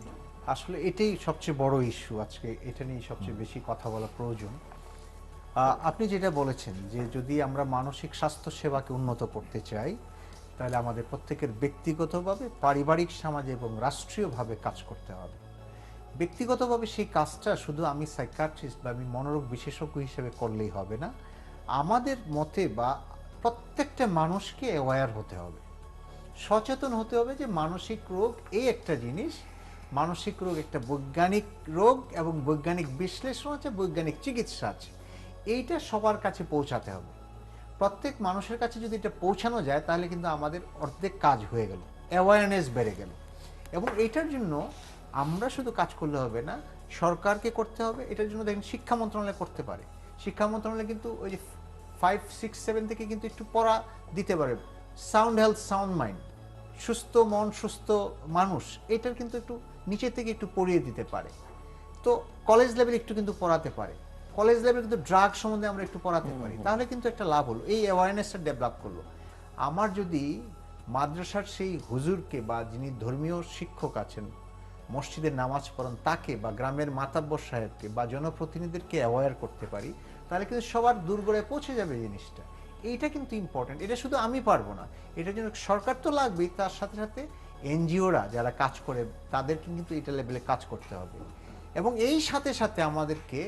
আসলে এটাই সবচেয়ে বড় ইস্যু, আজকে এটা নিয়ে সবচেয়ে বেশি কথা বলা প্রয়োজন। আপনি যেটা বলেছেন যে যদি আমরা মানসিক স্বাস্থ্য সেবাকে উন্নত করতে চাই তাহলে আমাদের প্রত্যেকের ব্যক্তিগতভাবে, পারিবারিক, সমাজে এবং রাষ্ট্রীয়ভাবে কাজ করতে হবে। ব্যক্তিগতভাবে সেই কাজটা শুধু আমি সাইকিয়াট্রিস্ট বা আমি মনোরোগ বিশেষজ্ঞ হিসেবে করলেই হবে না, আমাদের মতে বা প্রত্যেকটা মানুষকে অ্যাওয়্যার হতে হবে, সচেতন হতে হবে যে মানসিক রোগ এই একটা জিনিস, মানসিক রোগ একটা বৈজ্ঞানিক রোগ এবং বৈজ্ঞানিক বিশ্লেষণ আছে, বৈজ্ঞানিক চিকিৎসা আছে, এইটা সবার কাছে পৌঁছাতে হবে। প্রত্যেক মানুষের কাছে যদি এটা পৌঁছানো যায় তাহলে কিন্তু আমাদের অর্ধেক কাজ হয়ে গেল, অ্যাওয়ারনেস বেড়ে গেল। এবং এইটার জন্য আমরা শুধু কাজ করলে হবে না, সরকারকে করতে হবে। এটার জন্য দেখেন শিক্ষা মন্ত্রণালয় করতে পারে, শিক্ষা মন্ত্রণালয় কিন্তু ওই যে 5, 6, 7 থেকে কিন্তু একটু পড়া দিতে পারে, সাউন্ড হেলথ সাউন্ড মাইন্ড, সুস্থ মন সুস্থ মানুষ, এটার কিন্তু একটু নিচে থেকে একটু পড়িয়ে দিতে পারে। তো কলেজ লেভেল একটু কিন্তু পড়াতে পারে, কলেজ লেভেল কিন্তু ড্রাগ সম্বন্ধে আমরা একটু পড়াতে পারি, তাহলে কিন্তু একটা লাভ হলো, এই অ্যাওয়ারনেসটা ডেভেলপ করলো। আমার যদি মাদ্রাসার সেই হুজুরকে বা যিনি ধর্মীয় শিক্ষক আছেন, মসজিদের নামাজ পড়ান তাকে, বা গ্রামের মাতাব্বর সাহেবকে বা জনপ্রতিনিধিদেরকে অ্যাওয়্যার করতে পারি, তাহলে কিন্তু সবার দূরগড়ায় পৌঁছে যাবে জিনিসটা। এইটা কিন্তু ইম্পর্টেন্ট, এটা শুধু আমি পারবো না, এটার জন্য সরকার তো লাগবেই, তার সাথে সাথে এনজিওরা যারা কাজ করে তাদেরকে কিন্তু এটা লেভেলে কাজ করতে হবে। এবং এই সাথে সাথে আমাদেরকে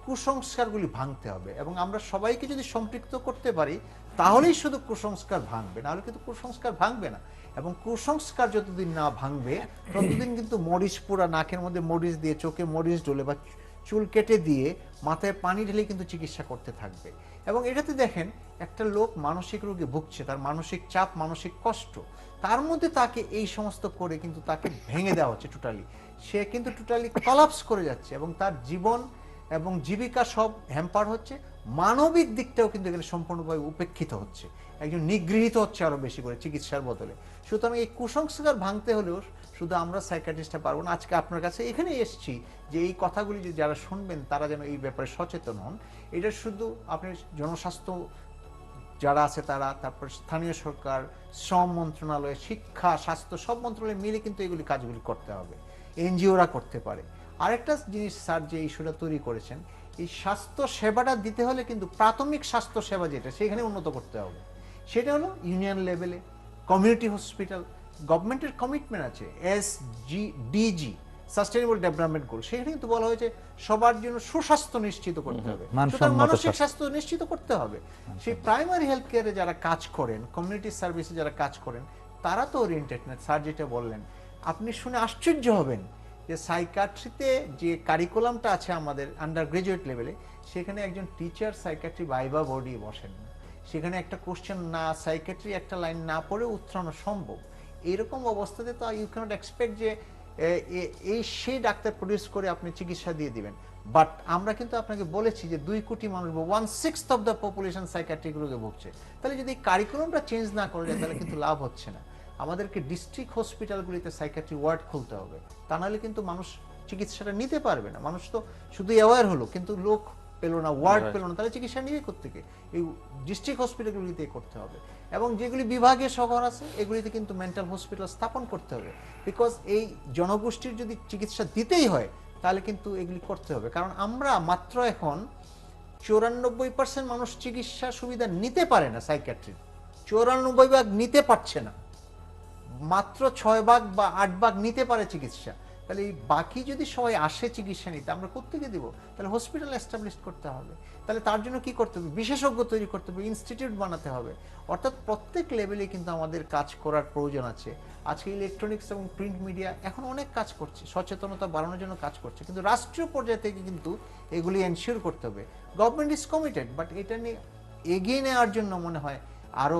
কুসংস্কারগুলি ভাঙতে হবে, এবং আমরা সবাইকে যদি সম্পৃক্ত করতে পারি তাহলেই শুধু কুসংস্কার ভাঙবে, নাহলে কিন্তু কুসংস্কার ভাঙবে না। এবং কুসংস্কার যতদিন না ভাঙবে ততদিন কিন্তু মরিচ পোড়া, নাকের মধ্যে মরিচ দিয়ে, চোখে মরিচ ঢোলে বা চুল কেটে দিয়ে মাথায় পানি ঢেলে কিন্তু চিকিৎসা করতে থাকবে। এবং এটাতে দেখেন একটা লোক মানসিক রোগে ভুগছে, তার মানসিক চাপ, মানসিক কষ্ট, তার মধ্যে তাকে এই সমস্ত করে কিন্তু তাকে ভেঙে দেওয়া হচ্ছে টোটালি, সে কিন্তু টোটালি কলাপস করে যাচ্ছে এবং তার জীবন এবং জীবিকা সব হ্যাম্পার হচ্ছে, মানবিক দিকটাও কিন্তু এখানে সম্পূর্ণভাবে উপেক্ষিত হচ্ছে, একজন নিগৃহীত হচ্ছে আরো বেশি করে চিকিৎসার বদলে। সুতরাং এই কুসংস্কার ভাঙতে হলেও শুধু আমরা সাইকিয়াট্রিস্টরা পারবো না। আজকে আপনার কাছে এখানে এসেছি যে এই কথাগুলি যে যারা শুনবেন তারা যেন এই ব্যাপারে সচেতন হন। এটা শুধু আপনি জনস্বাস্থ্য যারা আছে তারা, তারপর স্থানীয় সরকার, শ্রম মন্ত্রণালয়, শিক্ষা, স্বাস্থ্য, সব মন্ত্রণালয় মিলে কিন্তু এগুলি কাজগুলি করতে হবে, এনজিওরা করতে পারে। আরেকটা জিনিস স্যার যে ইস্যুটা তৈরি করেছেন, এই স্বাস্থ্য সেবাটা দিতে হলে কিন্তু প্রাথমিক স্বাস্থ্য সেবা যেটা সেখানে উন্নত করতে হবে, সেটা হলো ইউনিয়ন লেভেলে, কমিউনিটি হসপিটাল। গভর্নমেন্টের কমিটমেন্ট আছে SDG, সাস্টেইনেবল ডেভেলপমেন্ট গোল, সেখানে কিন্তু বলা হয়েছে সবার জন্য সুস্বাস্থ্য নিশ্চিত করতে হবে, সুতরাং মানসিক স্বাস্থ্য নিশ্চিত করতে হবে। সেই প্রাইমারি হেলথ কেয়ারে যারা কাজ করেন, কমিউনিটি সার্ভিসে যারা কাজ করেন, তারা তো ওরিয়েন্টেড না। স্যার যেটা বললেন আপনি শুনে আশ্চর্য হবেন যে সাইকিয়াট্রিতে যে কারিকুলামটা আছে আমাদের আন্ডার গ্রাজুয়েট লেভেলে, সেখানে একজন টিচার সাইকিয়াট্রি ভাইবা বোর্ডে বসেন না, সেখানে একটা কোশ্চেন না, সাইকিয়াট্রি একটা লাইন না পড়ে উত্তরানো সম্ভব। এরকম অবস্থাতে তো ইউ ক্যানট এক্সপেক্ট যে এই সেই ডাক্তার প্রডিউস করে আপনি চিকিৎসা দিয়ে দিবেন। বাট আমরা কিন্তু আপনাকে বলেছি যে 2 কোটি মানুষ, 1/6 অফ দ্য পপুলেশন সাইকিয়াট্রিক রোগে ভুগছে। তাহলে যদি কারিকুলামটা চেঞ্জ না করে যায় তাহলে কিন্তু লাভ হচ্ছে না। আমাদেরকে ডিস্ট্রিক্ট হসপিটালগুলিতে সাইকিয়াট্রি ওয়ার্ড খুলতে হবে, তা নাহলে কিন্তু মানুষ চিকিৎসাটা নিতে পারবে না। মানুষ তো শুধু অ্যাওয়্যার হলো কিন্তু লোক পেলো না, ওয়ার্ড পেলো না, তাহলে চিকিৎসা নিবে কোত্থেকে? এই ডিস্ট্রিক্ট হসপিটালগুলিতে করতে হবে। এবং যেগুলি বিভাগীয় শহর আছে এগুলিতে কিন্তু মেন্টাল হসপিটাল স্থাপন করতে হবে, বিকজ এই জনগোষ্ঠীর যদি চিকিৎসা দিতেই হয় তাহলে কিন্তু এগুলি করতে হবে। কারণ আমরা মাত্র এখন 94% মানুষ চিকিৎসা সুবিধা নিতে পারে না, সাইকিয়াট্রির 94% নিতে পারছে না, মাত্র 6 ভাগ বা 8 ভাগ নিতে পারে চিকিৎসা। তাহলে এই বাকি যদি সবাই আসে চিকিৎসা নিতে, আমরা কোত্থেকে দিব? তাহলে হসপিটাল এস্টাবলিশ করতে হবে। তাহলে তার জন্য কি করতে হবে? বিশেষজ্ঞ তৈরি করতে হবে, ইনস্টিটিউট বানাতে হবে। অর্থাৎ প্রত্যেক লেভেলে কিন্তু আমাদের কাজ করার প্রয়োজন আছে। আজকে ইলেকট্রনিক্স এবং প্রিন্ট মিডিয়া এখন অনেক কাজ করছে, সচেতনতা বাড়ানোর জন্য কাজ করছে, কিন্তু রাষ্ট্রীয় পর্যায় থেকে কিন্তু এগুলি এনশিওর করতে হবে। গভর্নমেন্ট ইজ কমিটেড, বাট এটা নিয়ে এগিয়ে নেওয়ার জন্য মনে হয় আরও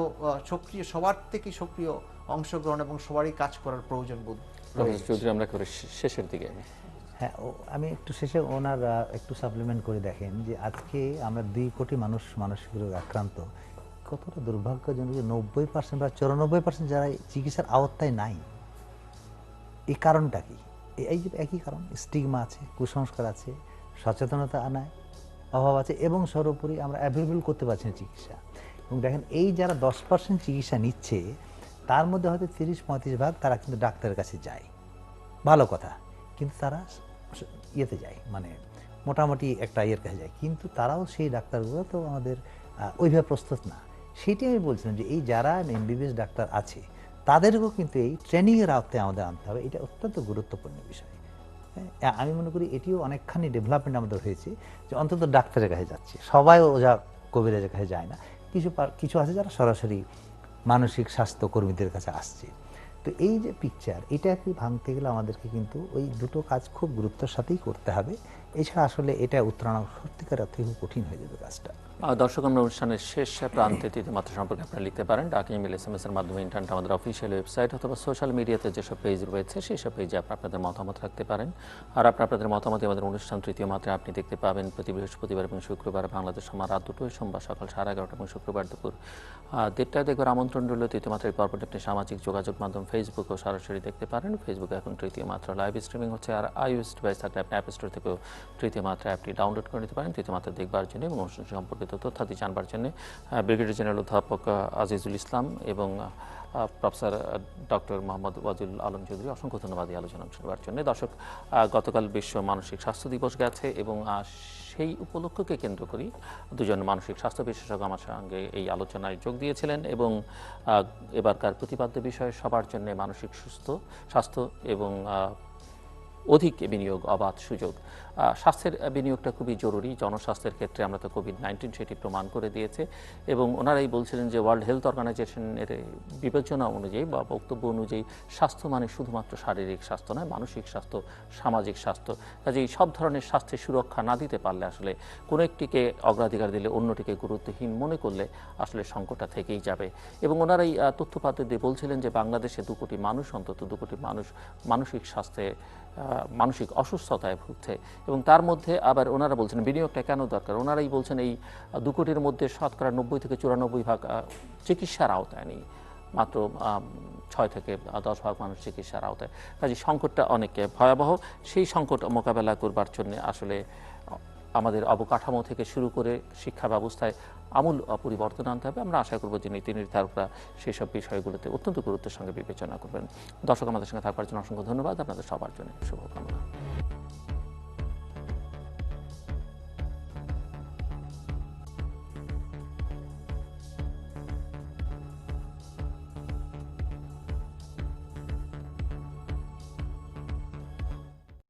সক্রিয়, সবার থেকে সক্রিয় অংশগ্রহণ এবং সবারই কাজ করার প্রয়োজন বোধ। প্রফেসর চৌধুরী, আমরা করে শেষের দিকে। হ্যাঁ, আমি একটু শেষে ওনার একটু সাপ্লিমেন্ট করে দেখেন যে আজকে আমরা 2 কোটি মানুষ মানসিক রোগে আক্রান্ত। কতটা দুর্ভাগ্যজনক যে 90% বা 94% যারা চিকিৎসার আওতায় নাই। এই কারণটা কি? এই যে একই কারণ, স্টিগমা আছে, কুসংস্কার আছে, সচেতনতা আনায় অভাব আছে, এবং সর্বোপরি আমরা অ্যাভেলেবল করতে পারছি না চিকিৎসা। এবং দেখেন এই যারা 10% চিকিৎসা নিচ্ছে তার মধ্যে হয়তো 30-35 ভাগ তারা কিন্তু ডাক্তারের কাছে যায়, ভালো কথা, কিন্তু তারা ইয়েতে যায়, মানে মোটামুটি একটা ইয়ের কাছে যায়, কিন্তু তারাও সেই ডাক্তারগুলো তো আমাদের ওইভাবে প্রস্তুত না। সেইটাই আমি বলছিলাম যে এই যারা এমবিবিএস ডাক্তার আছে তাদেরকেও কিন্তু এই ট্রেনিংয়ের আওতায় আমাদের আনতে হবে। এটা অত্যন্ত গুরুত্বপূর্ণ বিষয়। হ্যাঁ, আমি মনে করি এটিও অনেকখানি ডেভেলপমেন্ট আমাদের হয়েছে যে অন্তত ডাক্তারের কাছে যাচ্ছে, সবাই ওঝা কবিরাজের কাছে যায় না, কিছু আছে যারা সরাসরি মানসিক স্বাস্থ্য কর্মীদের কাছে আসছে। তো এই যে পিকচার, এটাকে ভাঙতে গেলে আমাদেরকে কিন্তু ওই দুটো কাজ খুব গুরুত্বের সাথেই করতে হবে। এছাড়া আসলে এটা উত্তরণ সত্যিকার অর্থে খুব কঠিন হয়ে যাবে কাজটা। দর্শক, আমরা অনুষ্ঠানের শেষ প্রান্তে তৃতীয় মাত্রা সম্পর্কে আপনারা লিখতে পারেন ডাক, ইমেল, SMS এর মাধ্যমে, ইন্টারনেট, আমাদের অফিসিয়াল ওয়েবসাইট অথবা সোশ্যাল মিডিয়াতে যেসব পেজ রয়েছে সেই সব পেজে আপনাদের মতামত রাখতে পারেন। আর আপনাদের মতামত আমাদের অনুষ্ঠান তৃতীয় মাত্রায় আপনি দেখতে পাবেন প্রতি বৃহস্পতিবার এবং শুক্রবার বাংলাদেশ সময় রাত 2টোয়, সোমবার সকাল 11:30 এবং শুক্রবার দুপুর 1:30টায় দেখবার আমন্ত্রণ রইল। তৃতীয় মাত্রায় পরপর আপনি সামাজিক যোগাযোগ মাধ্যম ফেসবুকেও সরাসরি দেখতে পারেন। ফেসবুকে এখন তৃতীয় মাত্রা লাইভ স্ট্রিমিং হচ্ছে। আর iOS ডিভাইস থাকলে আপনি অ্যাপ স্টোর থেকেও তৃতীয় মাত্রা অ্যাপটি ডাউনলোড করে নিতে পারেন তৃতীয় মাত্রা দেখবার জন্য এবং অনুষ্ঠান সম্পর্কিত তথ্যাদি জানবার জন্য। ব্রিগেডিয়ার জেনারেল অধ্যাপক আজিজুল ইসলাম এবং প্রফেসর ডক্টর মোহাম্মদ ওয়াজিল আলম চৌধুরী, অসংখ্য ধন্যবাদ এই আলোচনা শুনবার জন্য। দর্শক, গতকাল বিশ্ব মানসিক স্বাস্থ্য দিবস গেছে এবং সেই উপলক্ষকে কেন্দ্র করি দুজন মানসিক স্বাস্থ্য বিশেষজ্ঞ আমার সঙ্গে এই আলোচনায় যোগ দিয়েছিলেন এবং এবারকার প্রতিপাদ্য বিষয় সবার জন্য মানসিক স্বাস্থ্য এবং অধিক বিনিয়োগ, অবাধ সুযোগ। স্বাস্থ্যের বিনিয়োগটা খুবই জরুরি জনস্বাস্থ্যের ক্ষেত্রে। আমরা তো কোভিড-19 সেটি প্রমাণ করে দিয়েছে এবং ওনারাই বলছিলেন যে ওয়ার্ল্ড হেলথ অর্গানাইজেশনের বিবেচনা অনুযায়ী বা বক্তব্য অনুযায়ী স্বাস্থ্য মানে শুধুমাত্র শারীরিক স্বাস্থ্য নয়, মানসিক স্বাস্থ্য, সামাজিক স্বাস্থ্য। কাজেই সব ধরনের স্বাস্থ্যের সুরক্ষা না দিতে পারলে আসলে কোনো একটিকে অগ্রাধিকার দিলে অন্যটিকে গুরুত্বহীন মনে করলে আসলে সংকটটা থেকেই যাবে। এবং ওনারাই তথ্যপাত্র দিয়ে বলছিলেন যে বাংলাদেশে 2 কোটি মানুষ, অন্তত 2 কোটি মানুষ মানসিক স্বাস্থ্যে, মানসিক অসুস্থতায় ভুগছে এবং তার মধ্যে আবার ওনারা বলছেন বিনিয়োগটা কেন দরকার। ওনারাই বলছেন এই 2 কোটির মধ্যে শতকরা 90 থেকে 94 ভাগ চিকিৎসার আওতায় নেই, মাত্র 6 থেকে 10 ভাগ মানুষ চিকিৎসার আওতায়। কাজে সংকটটা অনেক ভয়াবহ। সেই সংকট মোকাবেলা করবার জন্য আসলে আমাদের অবকাঠামো থেকে শুরু করে শিক্ষা ব্যবস্থায় আমূল পরিবর্তন আনতে হবে। আমরা আশা করব যে নীতি নির্ধারকরা সেই সব বিষয়গুলোতে অত্যন্ত গুরুত্বের সঙ্গে বিবেচনা করবেন। দর্শক, আমাদের সঙ্গে থাকবার জন্য অসংখ্য ধন্যবাদ। আপনাদের সবার জন্য শুভকামনা।